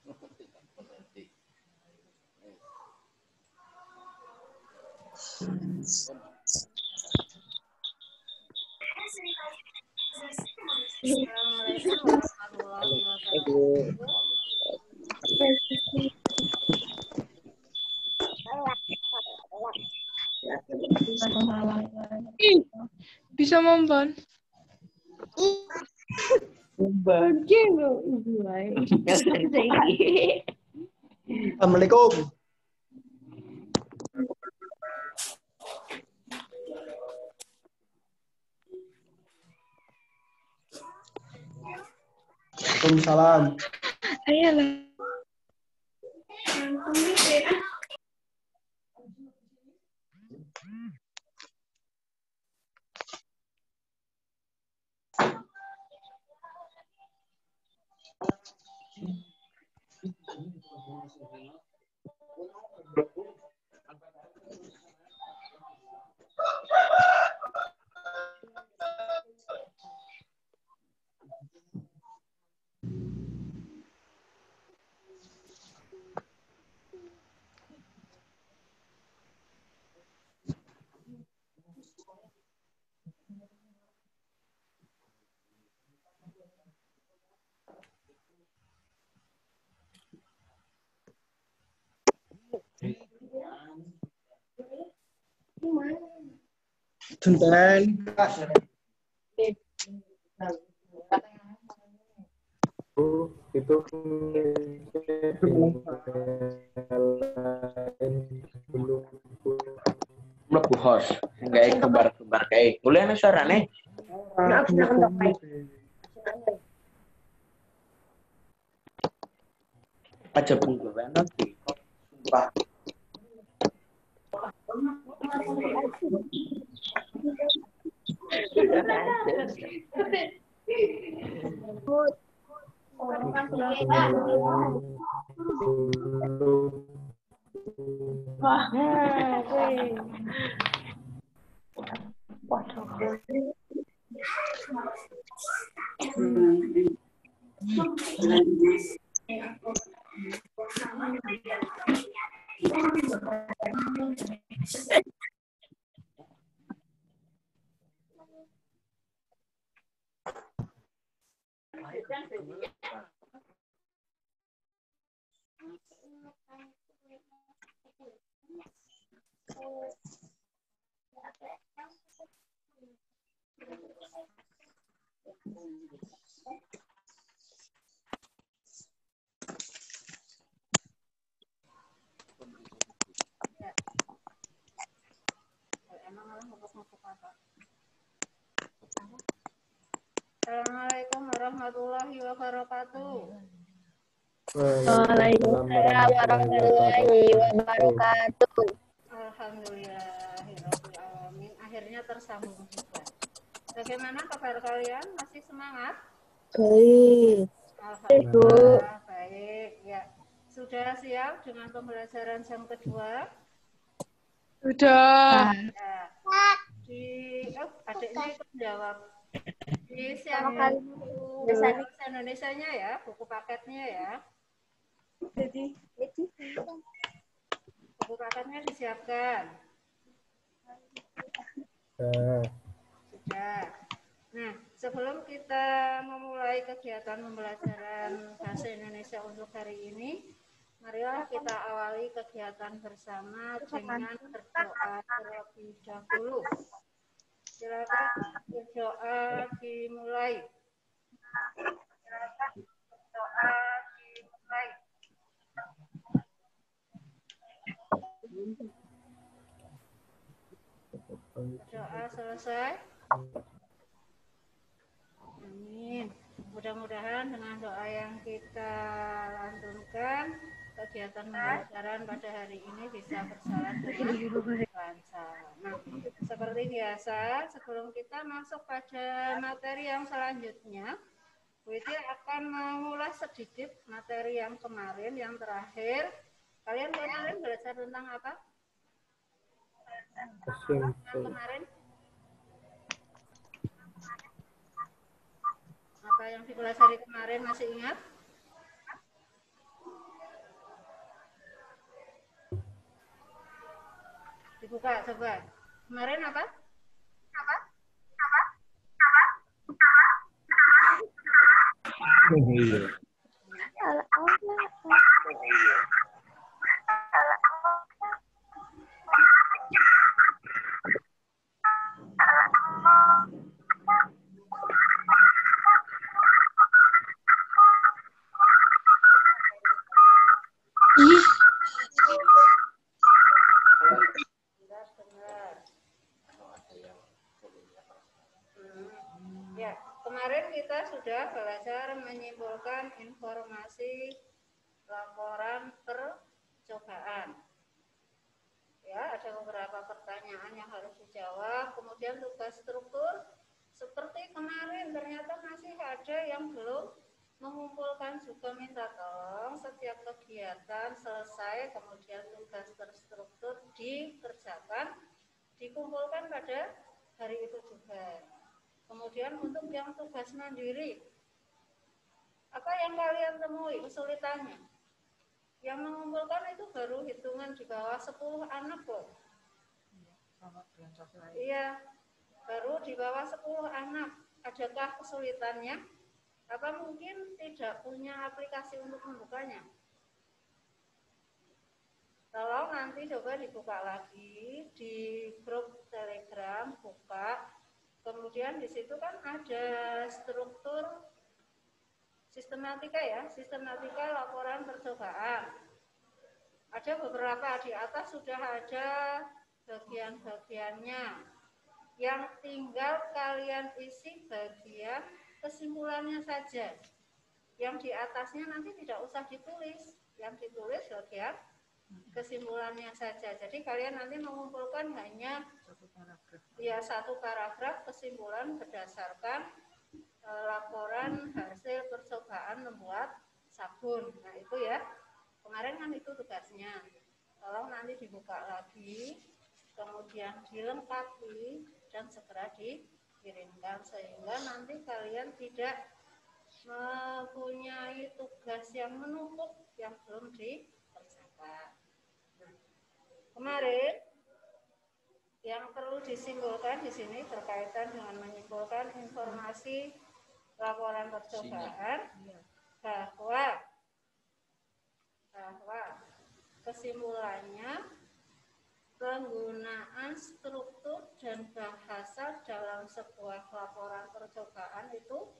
S6: Assalamualaikum warahmatullahi wabarakatuh.
S12: Bisa membon.
S2: Assalamualaikum. Waalaikumsalam.
S12: Ayolah.
S2: Tuntan.
S13: Itu
S10: mlebu host kayak kebar-kebar kayak boleh nih suarane aja penggawean nanti sumpah
S6: Assalamualaikum warahmatullahi wabarakatuh.
S12: Waalaikumsalam warahmatullahi wabarakatuh.
S6: Alhamdulillahirrahmanirrahim. Akhirnya tersambung juga. Bagaimana kabar kalian? Masih semangat?
S12: Baik.
S6: Alhamdulillah baik. Ya, sudah siap dengan pembelajaran jam kedua?
S12: Sudah.
S6: Ya. Adiknya ikut jawab. Disiapkan buku bahasa Indonesianya ya, buku paketnya ya. Buku paketnya disiapkan. Sudah. Nah, sebelum kita memulai kegiatan pembelajaran bahasa Indonesia untuk hari ini, marilah kita awali kegiatan bersama dengan berdoa terlebih dahulu. Silakan berdoa dimulai. Doa selesai. Amin. Mudah-mudahan dengan doa yang kita lantunkan, kegiatan pembelajaran pada hari ini bisa berjalan dengan lancar. Nah, seperti biasa, sebelum kita masuk pada materi yang selanjutnya, Bu Iti akan mengulas sedikit materi yang kemarin, yang terakhir. Kalian kemarin belajar tentang apa? Kemarin? Apa yang dipelajari kemarin masih ingat?
S11: Dibuka coba. Kemarin apa?
S10: Iya.
S11: Ya, kemarin kita sudah belajar menyimpulkan informasi laporan percobaan. Ya, ada beberapa pertanyaan yang harus dijawab. Kemudian tugas struktur seperti kemarin ternyata masih ada yang belum mengumpulkan, juga minta tolong setiap kegiatan selesai kemudian tugas terstruktur dikerjakan, dikumpulkan pada hari itu juga. Kemudian untuk yang tugas mandiri, apa yang kalian temui kesulitannya? Yang mengumpulkan itu baru hitungan di bawah 10 anak loh. Iya, baru di bawah 10 anak. Adakah kesulitannya? Apa mungkin tidak punya aplikasi untuk membukanya? Tolong nanti coba dibuka lagi di grup Telegram, buka. Kemudian di situ kan ada struktur sistematika ya, sistematika laporan percobaan. Ada beberapa di atas sudah ada bagian-bagiannya. Yang tinggal kalian isi bagian kesimpulannya saja. Yang di atasnya nanti tidak usah ditulis, yang ditulis bagian kesimpulannya saja. Jadi kalian nanti mengumpulkan hanya satu paragraf kesimpulan berdasarkan laporan hasil percobaan membuat sabun. Nah itu ya, kemarin kan itu tugasnya. Tolong nanti dibuka lagi, kemudian dilengkapi dan segera dikirimkan sehingga nanti kalian tidak mempunyai tugas yang menumpuk yang belum dikerjakan. Kemarin yang perlu disimpulkan di sini berkaitan dengan menyimpulkan informasi laporan percobaan bahwa kesimpulannya penggunaan struktur dan bahasa dalam sebuah laporan percobaan itu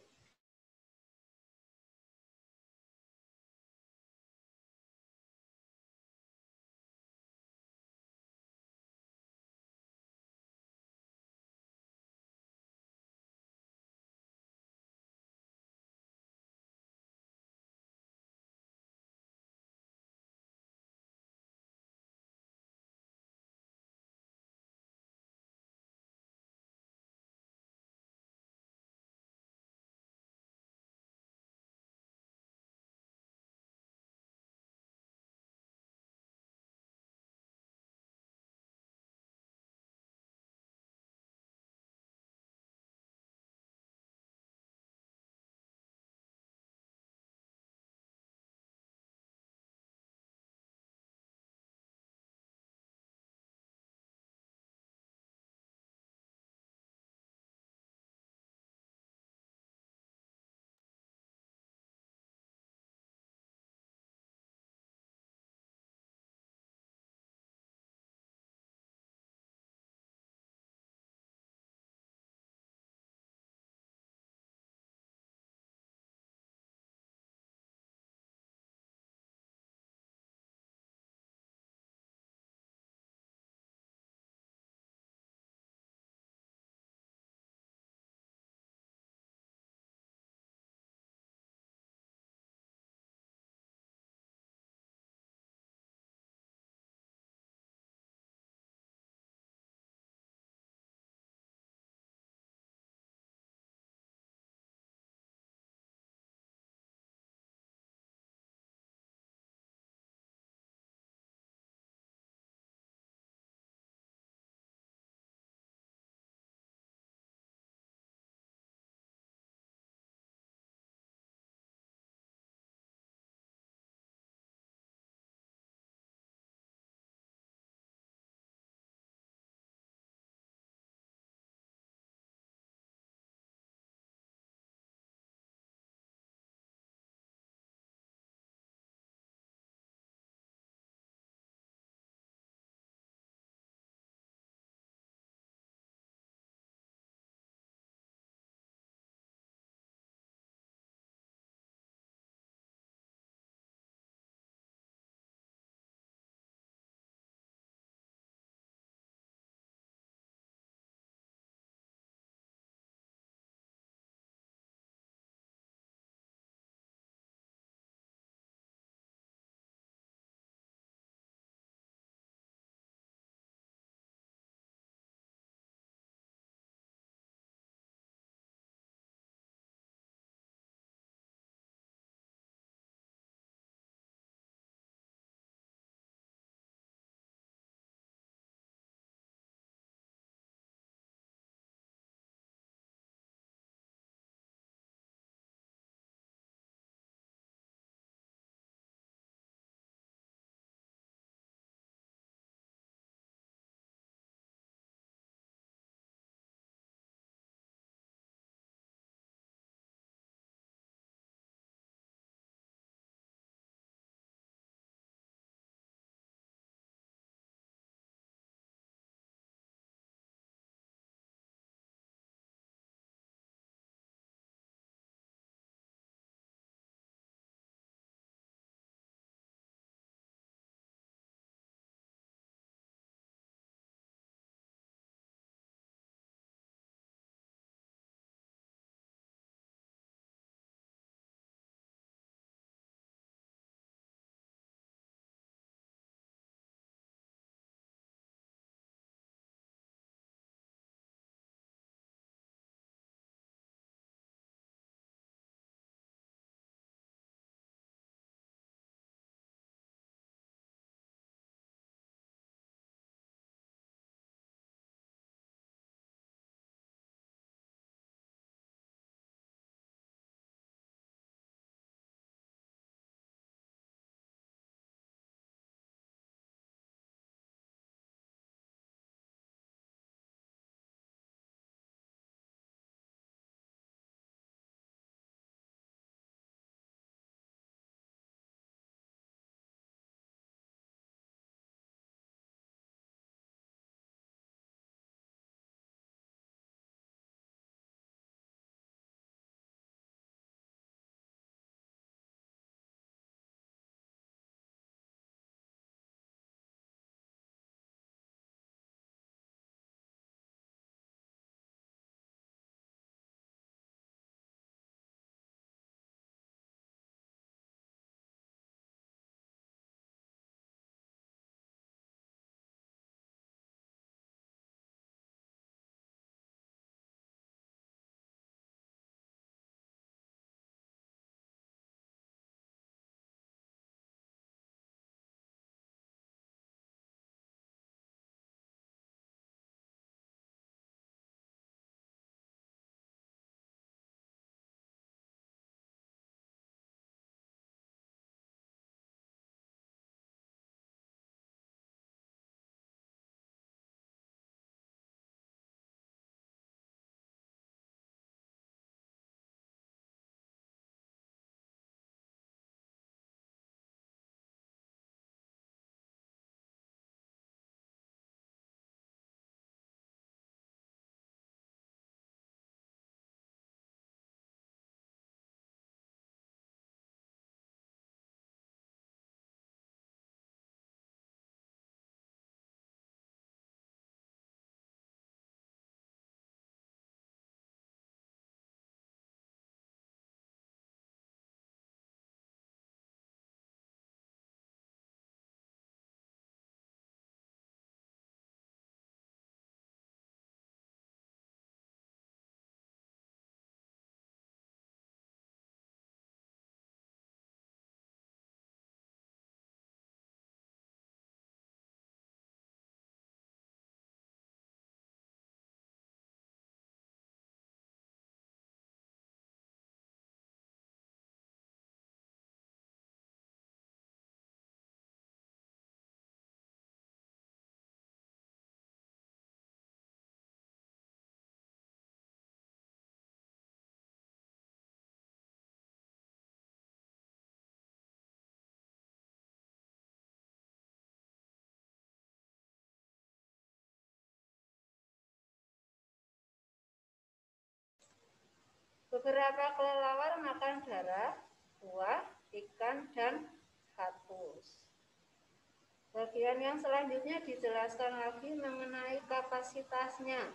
S11: Beberapa kelelawar makan darah, buah, ikan, dan kaktus. Bagian yang selanjutnya dijelaskan lagi mengenai kapasitasnya.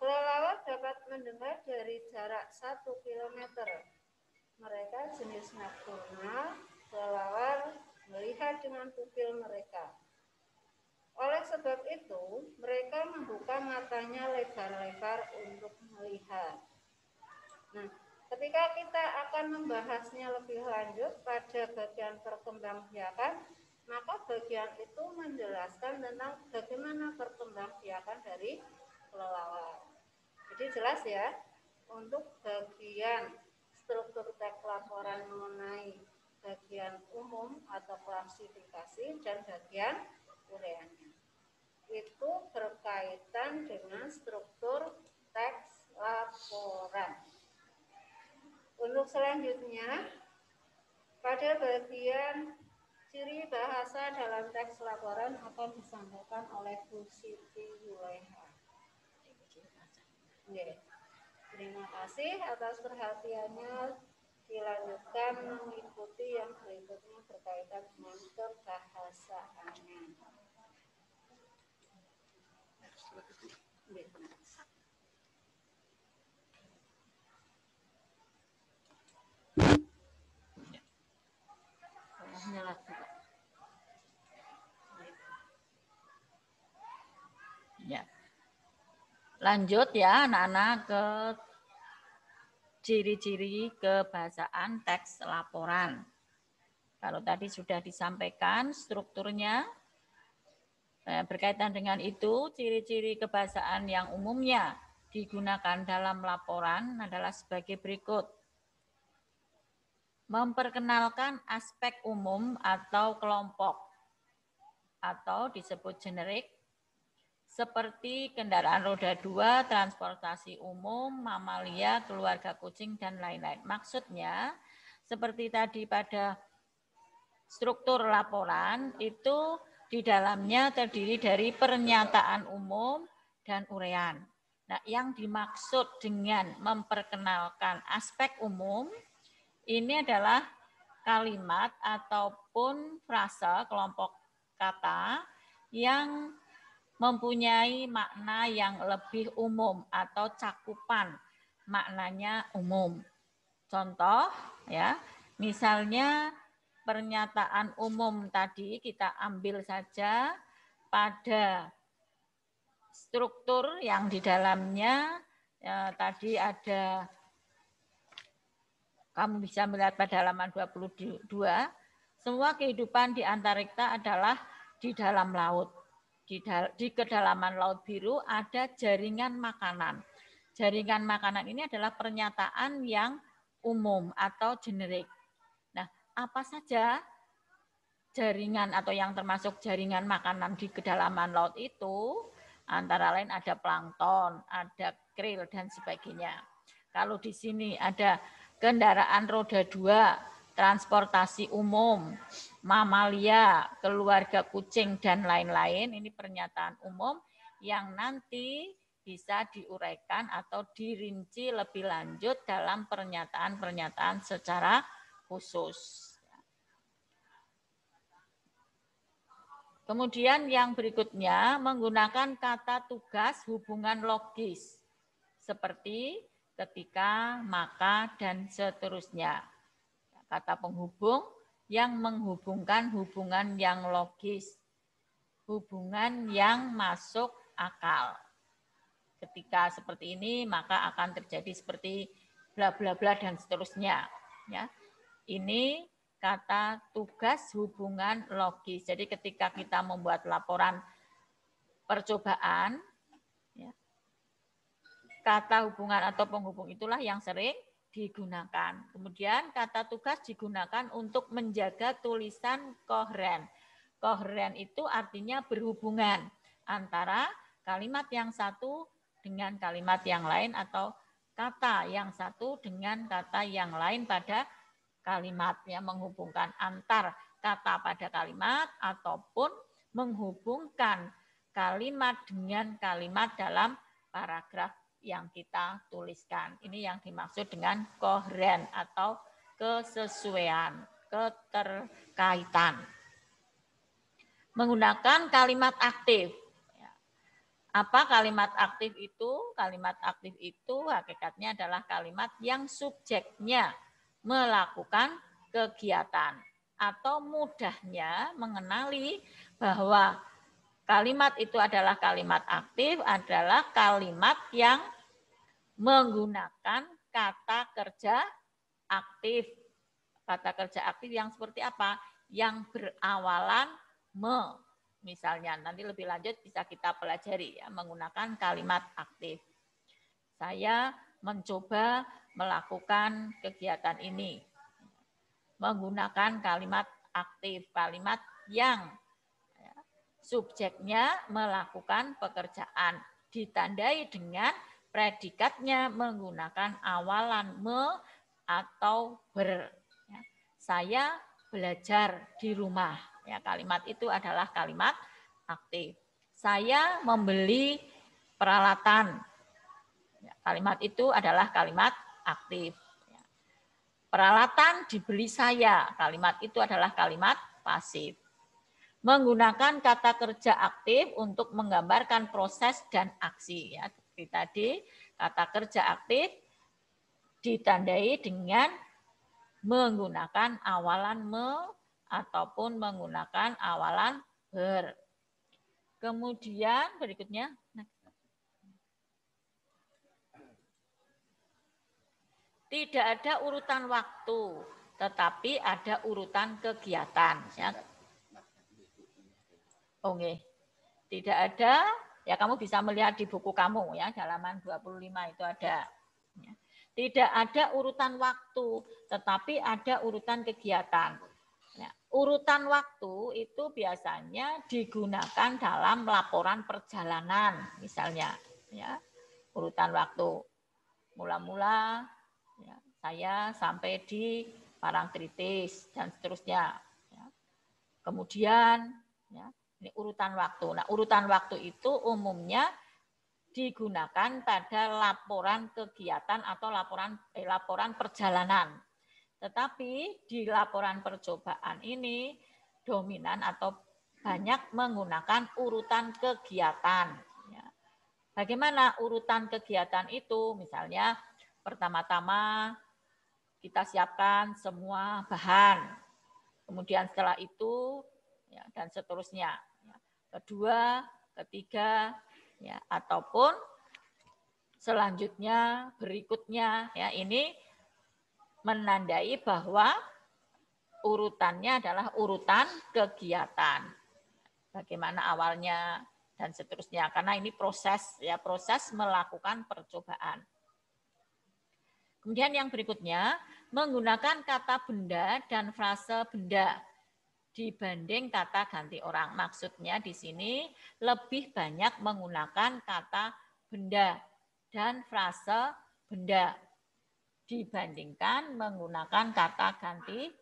S11: Kelelawar dapat mendengar dari jarak 1 km. Mereka jenis nokturnal, kelelawar melihat dengan pupil mereka. Oleh sebab itu, mereka membuka matanya lebar-lebar untuk melihat. Nah, ketika kita akan membahasnya lebih lanjut pada bagian perkembangbiakan, maka bagian itu menjelaskan tentang bagaimana perkembangbiakan dari kelelawar. Jadi jelas ya, untuk bagian struktur teks laporan mengenai bagian umum atau klasifikasi dan bagian ureanya. Itu berkaitan dengan struktur teks laporan. Untuk selanjutnya, pada bagian ciri bahasa dalam teks laporan akan disampaikan oleh Bu Siti Yuleha. Terima kasih atas perhatiannya. Dilanjutkan mengikuti yang berikutnya berkaitan dengan kebahasaannya.
S8: Ya. Lanjut ya anak-anak ke ciri-ciri kebahasaan teks laporan. Kalau tadi sudah disampaikan strukturnya, berkaitan dengan itu, ciri-ciri kebahasaan yang umumnya digunakan dalam laporan adalah sebagai berikut. Memperkenalkan aspek umum atau kelompok, atau disebut generik, seperti kendaraan roda 2, transportasi umum, mamalia, keluarga kucing, dan lain-lain. Maksudnya, seperti tadi pada struktur laporan, itu di dalamnya terdiri dari pernyataan umum dan urean. Nah, yang dimaksud dengan memperkenalkan aspek umum, ini adalah kalimat ataupun frase kelompok kata yang mempunyai makna yang lebih umum atau cakupan maknanya umum. Contoh ya, misalnya pernyataan umum tadi kita ambil saja pada struktur yang di dalamnya tadi ada, kamu bisa melihat pada halaman 22, semua kehidupan di Antarikta adalah di dalam laut. Di kedalaman Laut Biru ada jaringan makanan. Jaringan makanan ini adalah pernyataan yang umum atau generik. Nah, apa saja jaringan atau yang termasuk jaringan makanan di kedalaman laut itu? Antara lain ada plankton, ada krill, dan sebagainya. Kalau di sini ada kendaraan roda 2, transportasi umum, mamalia, keluarga kucing, dan lain-lain. Ini pernyataan umum yang nanti bisa diuraikan atau dirinci lebih lanjut dalam pernyataan-pernyataan secara khusus. Kemudian yang berikutnya menggunakan kata tugas hubungan logis seperti ketika, maka, dan seterusnya. Kata penghubung yang menghubungkan hubungan yang logis, hubungan yang masuk akal. Ketika seperti ini, maka akan terjadi seperti bla bla bla dan seterusnya. Ya, ini kata tugas hubungan logis. Jadi ketika kita membuat laporan percobaan, ya, kata hubungan atau penghubung itulah yang sering digunakan. Kemudian kata tugas digunakan untuk menjaga tulisan koheren. Koheren itu artinya berhubungan antara kalimat yang satu dengan kalimat yang lain atau kata yang satu dengan kata yang lain pada kalimat, yang menghubungkan antar kata pada kalimat ataupun menghubungkan kalimat dengan kalimat dalam paragraf yang kita tuliskan. Ini yang dimaksud dengan koheren atau kesesuaian, keterkaitan. Menggunakan kalimat aktif. Apa kalimat aktif itu? Kalimat aktif itu hakikatnya adalah kalimat yang subjeknya melakukan kegiatan. Atau mudahnya mengenali bahwa kalimat itu adalah kalimat aktif, adalah kalimat yang menggunakan kata kerja aktif. Kata kerja aktif yang seperti apa? Yang berawalan me. Misalnya, nanti lebih lanjut bisa kita pelajari ya, menggunakan kalimat aktif. Saya mencoba melakukan kegiatan ini. Menggunakan kalimat aktif, kalimat yang ya, subjeknya melakukan pekerjaan. Ditandai dengan predikatnya menggunakan awalan me atau ber. Ya. Saya belajar di rumah. Ya, kalimat itu adalah kalimat aktif. Saya membeli peralatan. Ya, kalimat itu adalah kalimat aktif. Ya. Peralatan dibeli saya. Kalimat itu adalah kalimat pasif. Menggunakan kata kerja aktif untuk menggambarkan proses dan aksi. Ya, seperti tadi, kata kerja aktif ditandai dengan menggunakan awalan me ataupun menggunakan awalan ber. Kemudian berikutnya, tidak ada urutan waktu, tetapi ada urutan kegiatan. Ya. Oke, tidak ada, ya kamu bisa melihat di buku kamu ya, halaman 25 itu ada. Ya. Tidak ada urutan waktu, tetapi ada urutan kegiatan. Ya, urutan waktu itu biasanya digunakan dalam laporan perjalanan, misalnya. Ya, urutan waktu mula-mula ya, saya sampai di Parangtritis dan seterusnya. Ya. Kemudian, ya, ini urutan waktu. Nah, urutan waktu itu umumnya digunakan pada laporan kegiatan atau laporan perjalanan. Tetapi di laporan percobaan ini dominan atau banyak menggunakan urutan kegiatan. Ya. Bagaimana urutan kegiatan itu? Misalnya pertama-tama kita siapkan semua bahan. Kemudian setelah itu ya, dan seterusnya. Ya. Kedua, ketiga, ya, ataupun selanjutnya, berikutnya. Ya, ini menandai bahwa urutannya adalah urutan kegiatan. Bagaimana awalnya dan seterusnya. Karena ini proses ya, proses melakukan percobaan. Kemudian yang berikutnya, menggunakan kata benda dan frase benda dibanding kata ganti orang. Maksudnya di sini lebih banyak menggunakan kata benda dan frase benda dibandingkan menggunakan kata ganti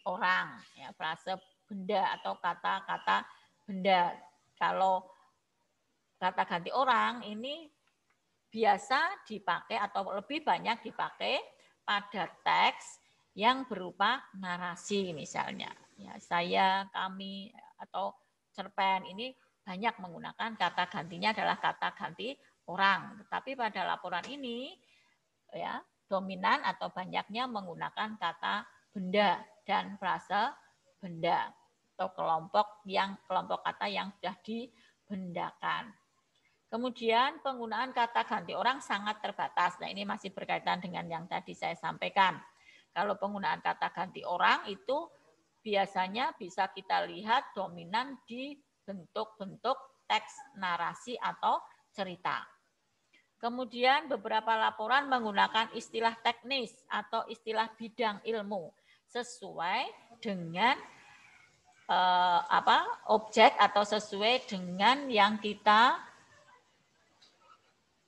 S8: orang, ya, frase benda atau kata-kata benda. Kalau kata ganti orang ini biasa dipakai atau lebih banyak dipakai pada teks yang berupa narasi misalnya. Ya, saya, kami, atau cerpen ini banyak menggunakan kata gantinya adalah kata ganti orang. Tetapi pada laporan ini ya dominan atau banyaknya menggunakan kata benda dan frase benda atau kelompok kata yang sudah dibendakan. Kemudian penggunaan kata ganti orang sangat terbatas. Nah, ini masih berkaitan dengan yang tadi saya sampaikan. Kalau penggunaan kata ganti orang itu biasanya bisa kita lihat dominan di bentuk-bentuk teks narasi atau cerita. Kemudian beberapa laporan menggunakan istilah teknis atau istilah bidang ilmu sesuai dengan objek atau sesuai dengan yang kita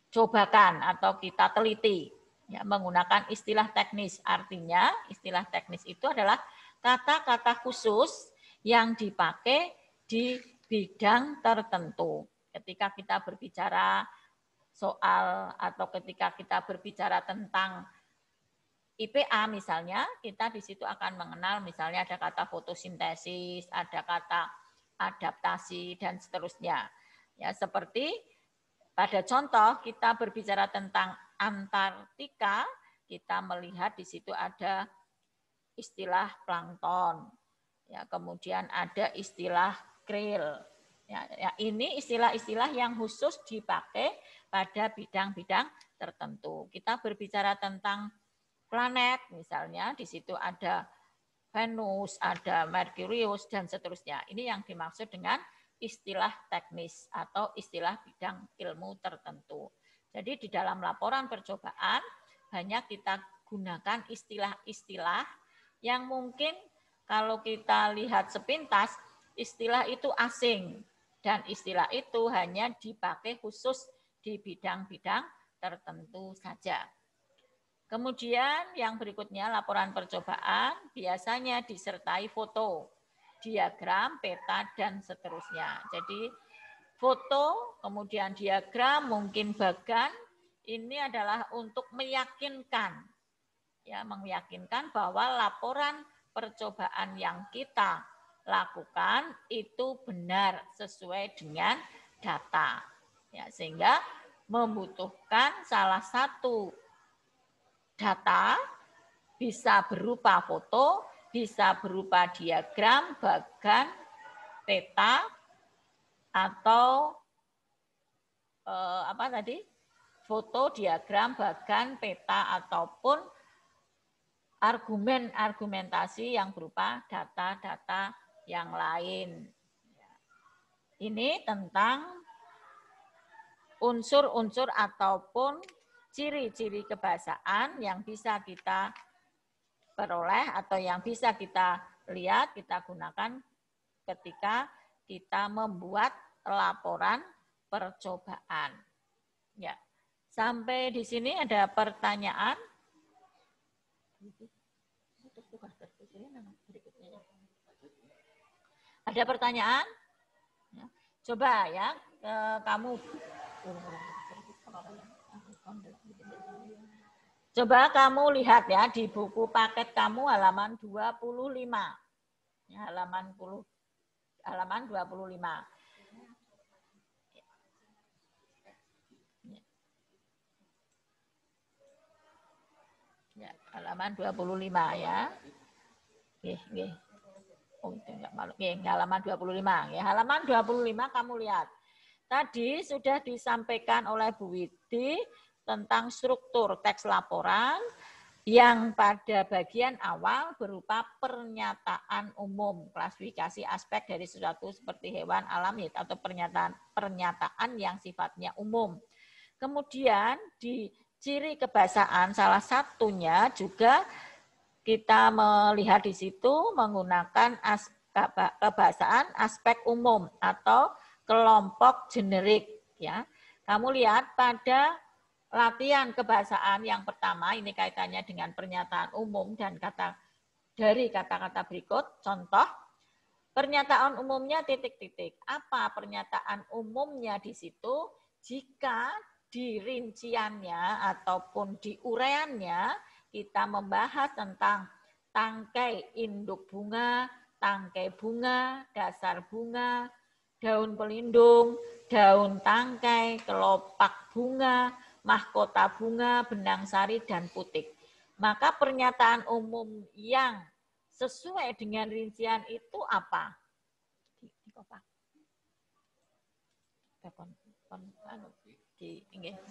S8: cobakan atau kita teliti. Ya, menggunakan istilah teknis, artinya istilah teknis itu adalah kata-kata khusus yang dipakai di bidang tertentu. Ketika kita berbicara soal atau ketika kita berbicara tentang IPA misalnya, kita di situ akan mengenal misalnya ada kata fotosintesis, ada kata adaptasi, dan seterusnya. Ya, seperti pada contoh kita berbicara tentang Antartika, kita melihat di situ ada istilah plankton, ya, kemudian ada istilah krill. Ya, ini istilah-istilah yang khusus dipakai pada bidang-bidang tertentu. Kita berbicara tentang planet, misalnya di situ ada Venus, ada Merkurius, dan seterusnya. Ini yang dimaksud dengan istilah teknis atau istilah bidang ilmu tertentu. Jadi di dalam laporan percobaan hanya kita gunakan istilah-istilah yang mungkin kalau kita lihat sepintas, istilah itu asing. Dan istilah itu hanya dipakai khusus di bidang-bidang tertentu saja. Kemudian yang berikutnya laporan percobaan biasanya disertai foto, diagram, peta, dan seterusnya. Jadi foto, kemudian diagram, mungkin bagan, ini adalah untuk meyakinkan, ya, meyakinkan bahwa laporan percobaan yang kita lakukan itu benar sesuai dengan data, ya, sehingga membutuhkan salah satu data bisa berupa foto, bisa berupa diagram, bagan, peta, atau apa tadi? Foto, diagram, bagan, peta, ataupun argumentasi yang berupa data-data yang lain. Ini tentang unsur-unsur ataupun ciri-ciri kebahasaan yang bisa kita peroleh atau yang bisa kita lihat, kita gunakan ketika kita membuat laporan percobaan. Ya, sampai di sini ada pertanyaan? Ada pertanyaan? Coba ya, kamu. Coba kamu lihat ya di buku paket kamu halaman 25. Ya, halaman 25. Ya, halaman 25 ya. Nggih. Oh, itu enggak malu. Nggih, halaman 25 ya. Halaman 25 kamu lihat. Tadi sudah disampaikan oleh Bu Widi tentang struktur teks laporan yang pada bagian awal berupa pernyataan umum, klasifikasi aspek dari sesuatu seperti hewan, alam, atau pernyataan yang sifatnya umum. Kemudian di ciri kebahasaan salah satunya juga kita melihat di situ menggunakan kebahasaan aspek umum atau kelompok generik, ya. Kamu lihat pada latihan kebahasaan yang pertama, ini kaitannya dengan pernyataan umum dan dari kata-kata berikut. Contoh, pernyataan umumnya titik-titik. Apa pernyataan umumnya di situ? Jika di rinciannya ataupun di uraiannya kita membahas tentang tangkai induk bunga, tangkai bunga, dasar bunga, daun pelindung, daun tangkai, kelopak bunga, mahkota bunga, benang sari, dan putik. Maka pernyataan umum yang sesuai dengan rincian itu apa?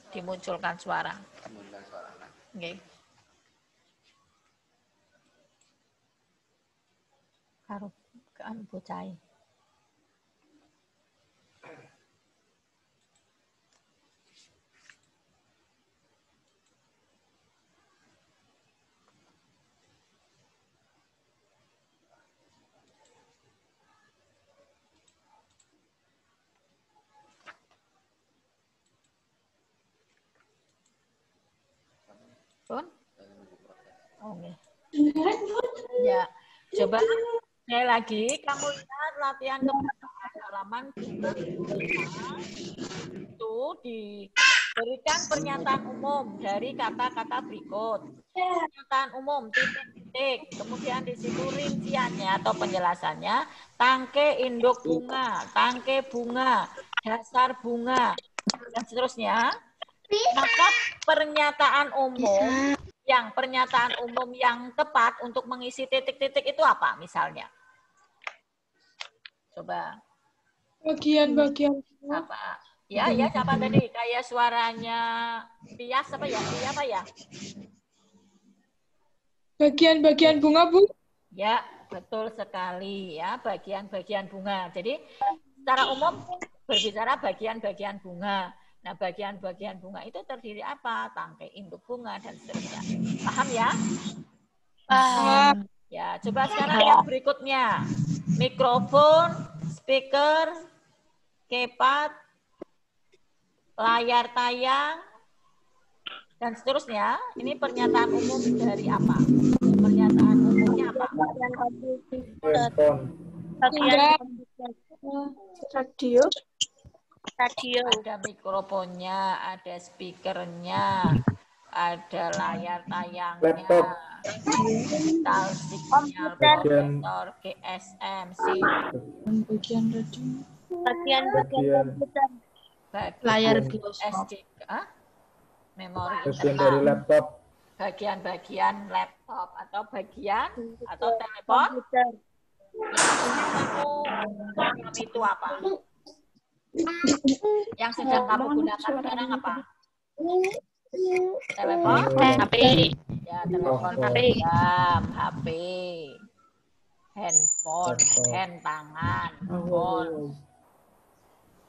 S8: Dimunculkan suara. Nggih. Karo kan bocah. Pun? Oh, okay. Ya, coba sekali lagi kamu lihat latihan kebahasaan halaman 25 itu di Berikan pernyataan umum dari kata-kata berikut. Pernyataan umum, titik-titik. Kemudian di situ rinciannya atau penjelasannya, tangkai induk bunga, tangkai bunga, dasar bunga, dan seterusnya. Maka pernyataan umum yang tepat untuk mengisi titik-titik itu apa misalnya? Coba.
S12: Bagian-bagian
S8: Apa? Ya, siapa tadi? Kayak suaranya Tias apa ya? Apa ya?
S12: bagian-bagian bunga, Bu.
S8: Ya, betul sekali ya, bagian-bagian bunga. Jadi secara umum berbicara bagian-bagian bunga. Nah, bagian-bagian bunga itu terdiri apa? Tangkai induk bunga dan seterusnya. Paham ya?
S12: Paham.
S8: Ya, coba sekarang yang berikutnya. Mikrofon, speaker, keypad, layar tayang, dan seterusnya. Ini pernyataan umum dari apa? Pernyataan umumnya apa?
S12: Radio.
S8: Ada mikrofonnya, ada speakernya, ada layar tayangnya, digital signal, komputer, GSM, SIM.
S12: Bagian radio.
S13: Bagian
S12: komputer. Layar
S8: SDK, memori
S13: bagian dari
S8: internal,
S13: laptop.
S8: bagian-bagian laptop atau bagian atau telepon. Yang itu apa? Yang sedang kamu gunakan sekarang apa? Telepon?
S12: HP.
S8: Ya, telepon genggam, HP, handphone, hand tangan, phone.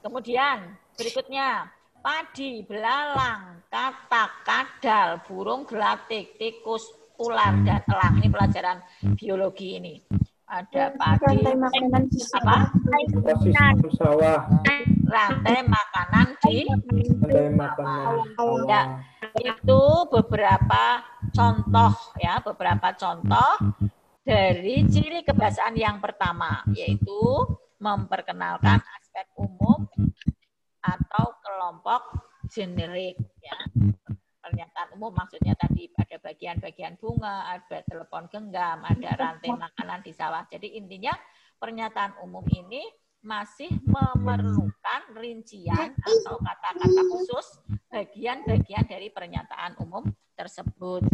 S8: Kemudian berikutnya, padi, belalang, katak, kadal, burung gelatik, tikus, ular, dan elang. Ini pelajaran biologi ini. Ada padi, apa?
S13: Ekosistem sawah.
S8: Rantai makanan di ya, itu beberapa contoh ya, beberapa contoh dari ciri kebahasaan yang pertama, yaitu memperkenalkan aspek umum atau kelompok generik ya. Pernyataan umum maksudnya tadi ada bagian-bagian bunga, ada telepon genggam, ada rantai makanan di sawah. Jadi intinya pernyataan umum ini masih memerlukan rincian atau kata-kata khusus bagian-bagian dari pernyataan umum tersebut.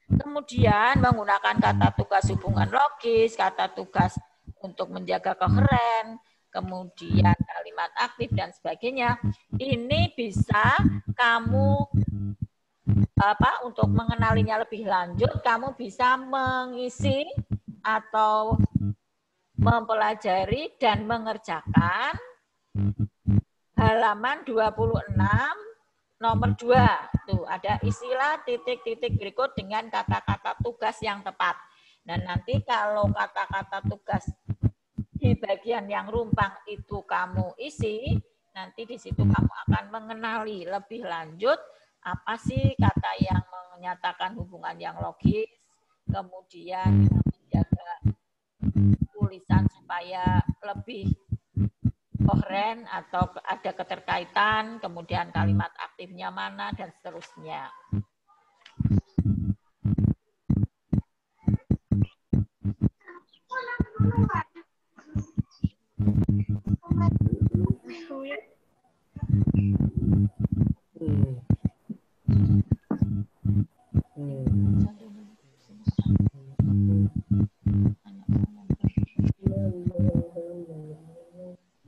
S8: Kemudian menggunakan kata tugas hubungan logis, kata tugas untuk menjaga koheren, kemudian kalimat aktif dan sebagainya. Ini bisa kamu untuk mengenalinya lebih lanjut, kamu bisa mengisi atau mempelajari dan mengerjakan halaman 26 nomor 2. Tuh, ada istilah titik-titik berikut dengan kata-kata tugas yang tepat. Dan nanti kalau kata-kata tugas di bagian yang rumpang itu kamu isi, nanti di situ kamu akan mengenali lebih lanjut apa sih kata yang menyatakan hubungan yang logis, kemudian menjaga tulisan supaya lebih koheren atau ada keterkaitan, kemudian kalimat aktifnya mana, dan seterusnya.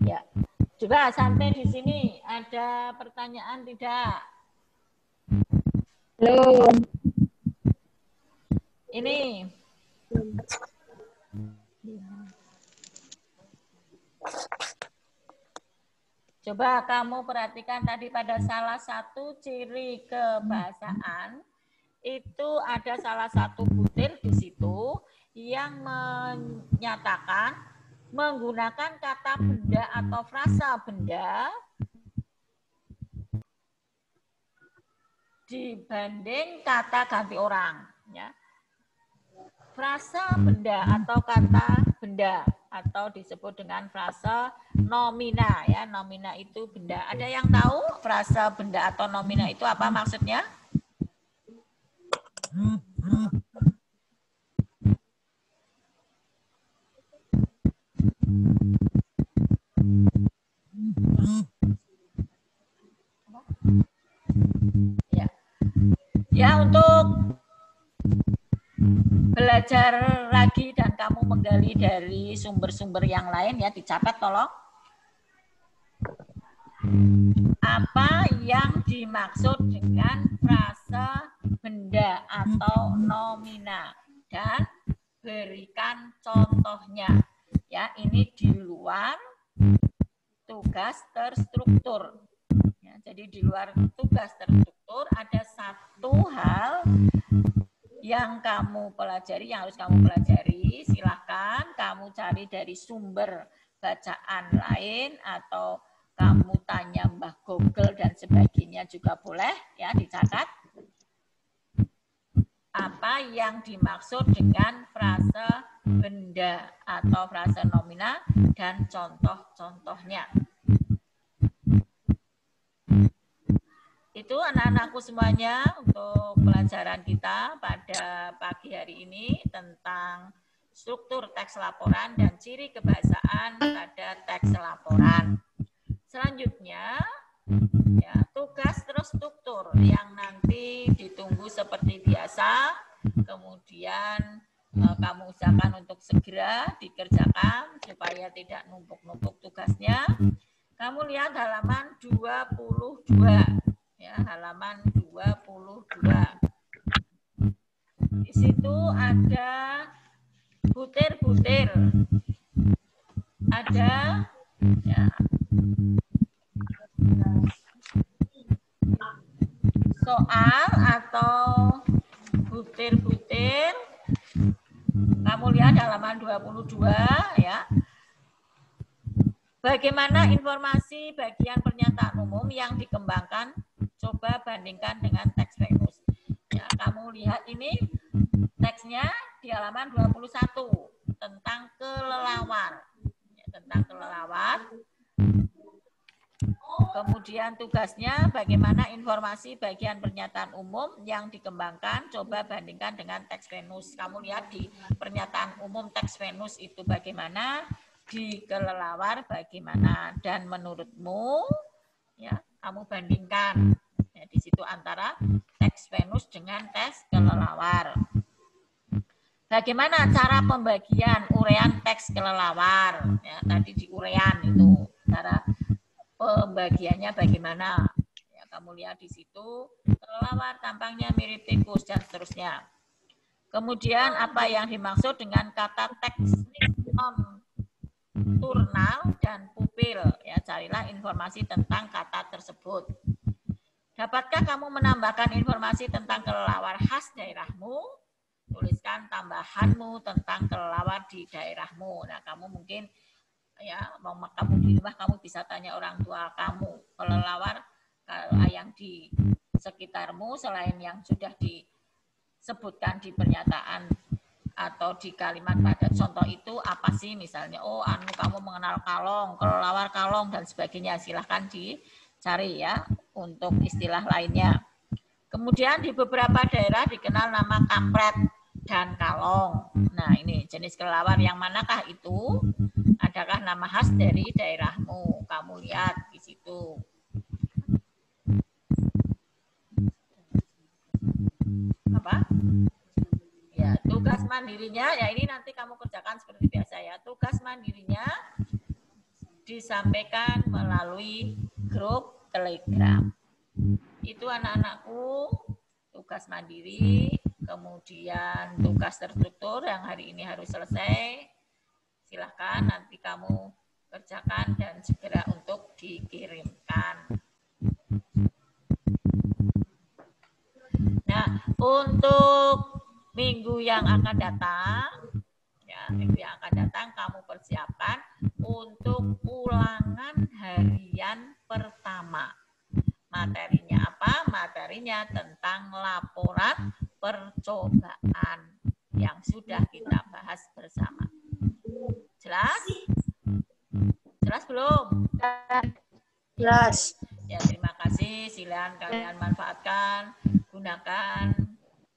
S8: Ya, coba sampai di sini ada pertanyaan tidak?
S12: Belum.
S8: Ini. Coba kamu perhatikan tadi pada salah satu ciri kebahasaan itu ada salah satu butir di situ yang menyatakan menggunakan kata benda atau frasa benda dibanding kata ganti orang. Ya. Frasa benda atau kata benda atau disebut dengan frase nomina ya. Nomina itu benda. Ada yang tahu frase benda atau nomina itu apa maksudnya? Ya. Ya, untuk belajar lagi dan kamu menggali dari sumber-sumber yang lain ya, dicatat tolong. Apa yang dimaksud dengan frase benda atau nomina dan berikan contohnya. Ya, ini di luar tugas terstruktur. Ya, jadi di luar tugas terstruktur ada satu hal yang kamu pelajari, yang harus kamu pelajari. Silahkan kamu cari dari sumber bacaan lain atau kamu tanya Mbah Google dan sebagainya juga boleh, ya, dicatat. Apa yang dimaksud dengan frase benda atau frase nomina dan contoh-contohnya. Itu anak-anakku semuanya untuk pelajaran kita pada pagi hari ini tentang struktur teks laporan dan ciri kebahasaan pada teks laporan. Selanjutnya, ya, tugas terstruktur yang nanti ditunggu seperti biasa, kemudian kamu usahakan untuk segera dikerjakan supaya tidak numpuk-numpuk tugasnya. Kamu lihat halaman 22, ya, halaman 22. Di situ ada butir-butir, ada ya, soal atau butir-butir. Kamu lihat halaman 22 ya. Bagaimana informasi bagian pernyataan umum yang dikembangkan? Coba bandingkan dengan teks Venus. Ya, kamu lihat ini teksnya di halaman 21 tentang kelelawar. Ya, tentang kelelawar. Kemudian tugasnya bagaimana informasi bagian pernyataan umum yang dikembangkan, coba bandingkan dengan teks Venus. Kamu lihat di pernyataan umum teks Venus itu bagaimana, di kelelawar bagaimana, dan menurutmu ya kamu bandingkan ya, di situ antara teks Venus dengan teks kelelawar. Bagaimana cara pembagian urean teks kelelawar? Ya, tadi di urean itu cara pembagiannya bagaimana? Ya, kamu lihat di situ kelelawar tampangnya mirip tikus dan seterusnya. Kemudian apa yang dimaksud dengan kata teknik turnal dan pupil? Ya, carilah informasi tentang kata tersebut. Dapatkah kamu menambahkan informasi tentang kelelawar khas daerahmu? Tuliskan tambahanmu tentang kelelawar di daerahmu. Nah, kamu mungkin ya, mau kamu di rumah kamu bisa tanya orang tua kamu kelelawar yang di sekitarmu selain yang sudah disebutkan di pernyataan atau di kalimat pada contoh itu apa sih, misalnya oh kamu mengenal kalong, kelelawar kalong dan sebagainya. Silahkan dicari ya untuk istilah lainnya. Kemudian di beberapa daerah dikenal nama kampret dan kalong. Nah, ini jenis kelelawar yang manakah itu? Adakah nama khas dari daerahmu? Kamu lihat di situ. Apa? Ya, tugas mandirinya, ya ini nanti kamu kerjakan seperti biasa ya. Tugas mandirinya disampaikan melalui grup Telegram. Itu anak-anakku, tugas mandiri, kemudian tugas terstruktur yang hari ini harus selesai. Silahkan nanti kamu kerjakan dan segera untuk dikirimkan. Nah, untuk minggu yang akan datang, ya, minggu yang akan datang kamu persiapkan untuk ulangan harian pertama. Materinya apa? Materinya tentang laporan percobaan yang sudah kita bahas bersama. Jelas? Jelas? Jelas belum?
S12: Jelas.
S8: Ya, terima kasih. Silakan kalian manfaatkan, gunakan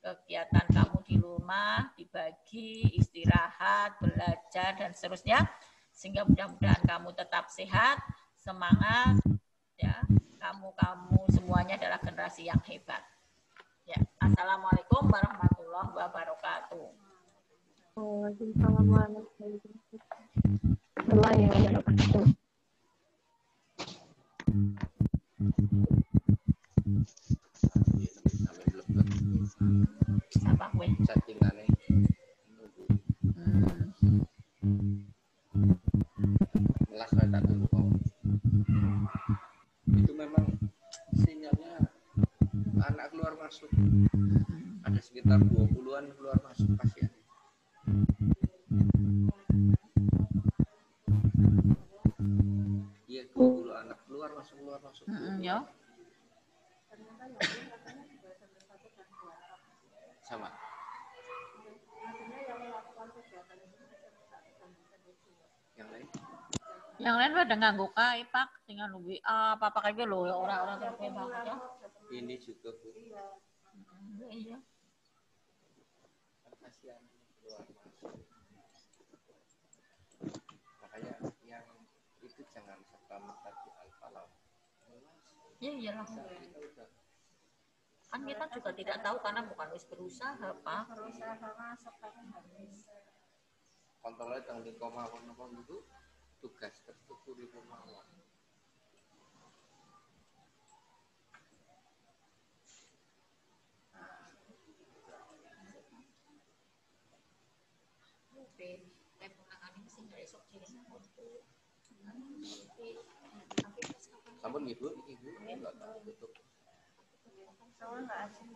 S8: kegiatan kamu di rumah, dibagi, istirahat, belajar, dan seterusnya. Sehingga mudah-mudahan kamu tetap sehat, semangat, ya. Kamu semuanya adalah generasi yang hebat. Ya, assalamualaikum warahmatullahi wabarakatuh.
S12: Waalaikumsalam warahmatullahi wabarakatuh.
S8: Apa kue?
S1: Chattingannya. Melas tak dulu. Itu memang sinyalnya anak keluar masuk. Ada sekitar 20-an keluar masuk pasien. Iya, 20 anak keluar masuk.
S8: Ya.
S1: Sama. Yang lain?
S8: Yang lain pada nganggo kae Pak, tinggal nunggu apa kayak lho orang-orang terkait banget ya.
S1: Ini juga Bu.
S8: Iya.
S1: Kasihan keluar masuk. Makanya yang itu jangan serta-merta di al-falah.
S8: Ya iyalah. Kan kita juga tidak tahu karena bukan wis berusaha, Pak.
S11: Berusaha masuk tapi nggak bisa.
S1: Kontrolnya tentang di koma itu tugas terstruktur di rumah. Sampun ibu, enggak tutup.
S11: Soalnya nggak asing.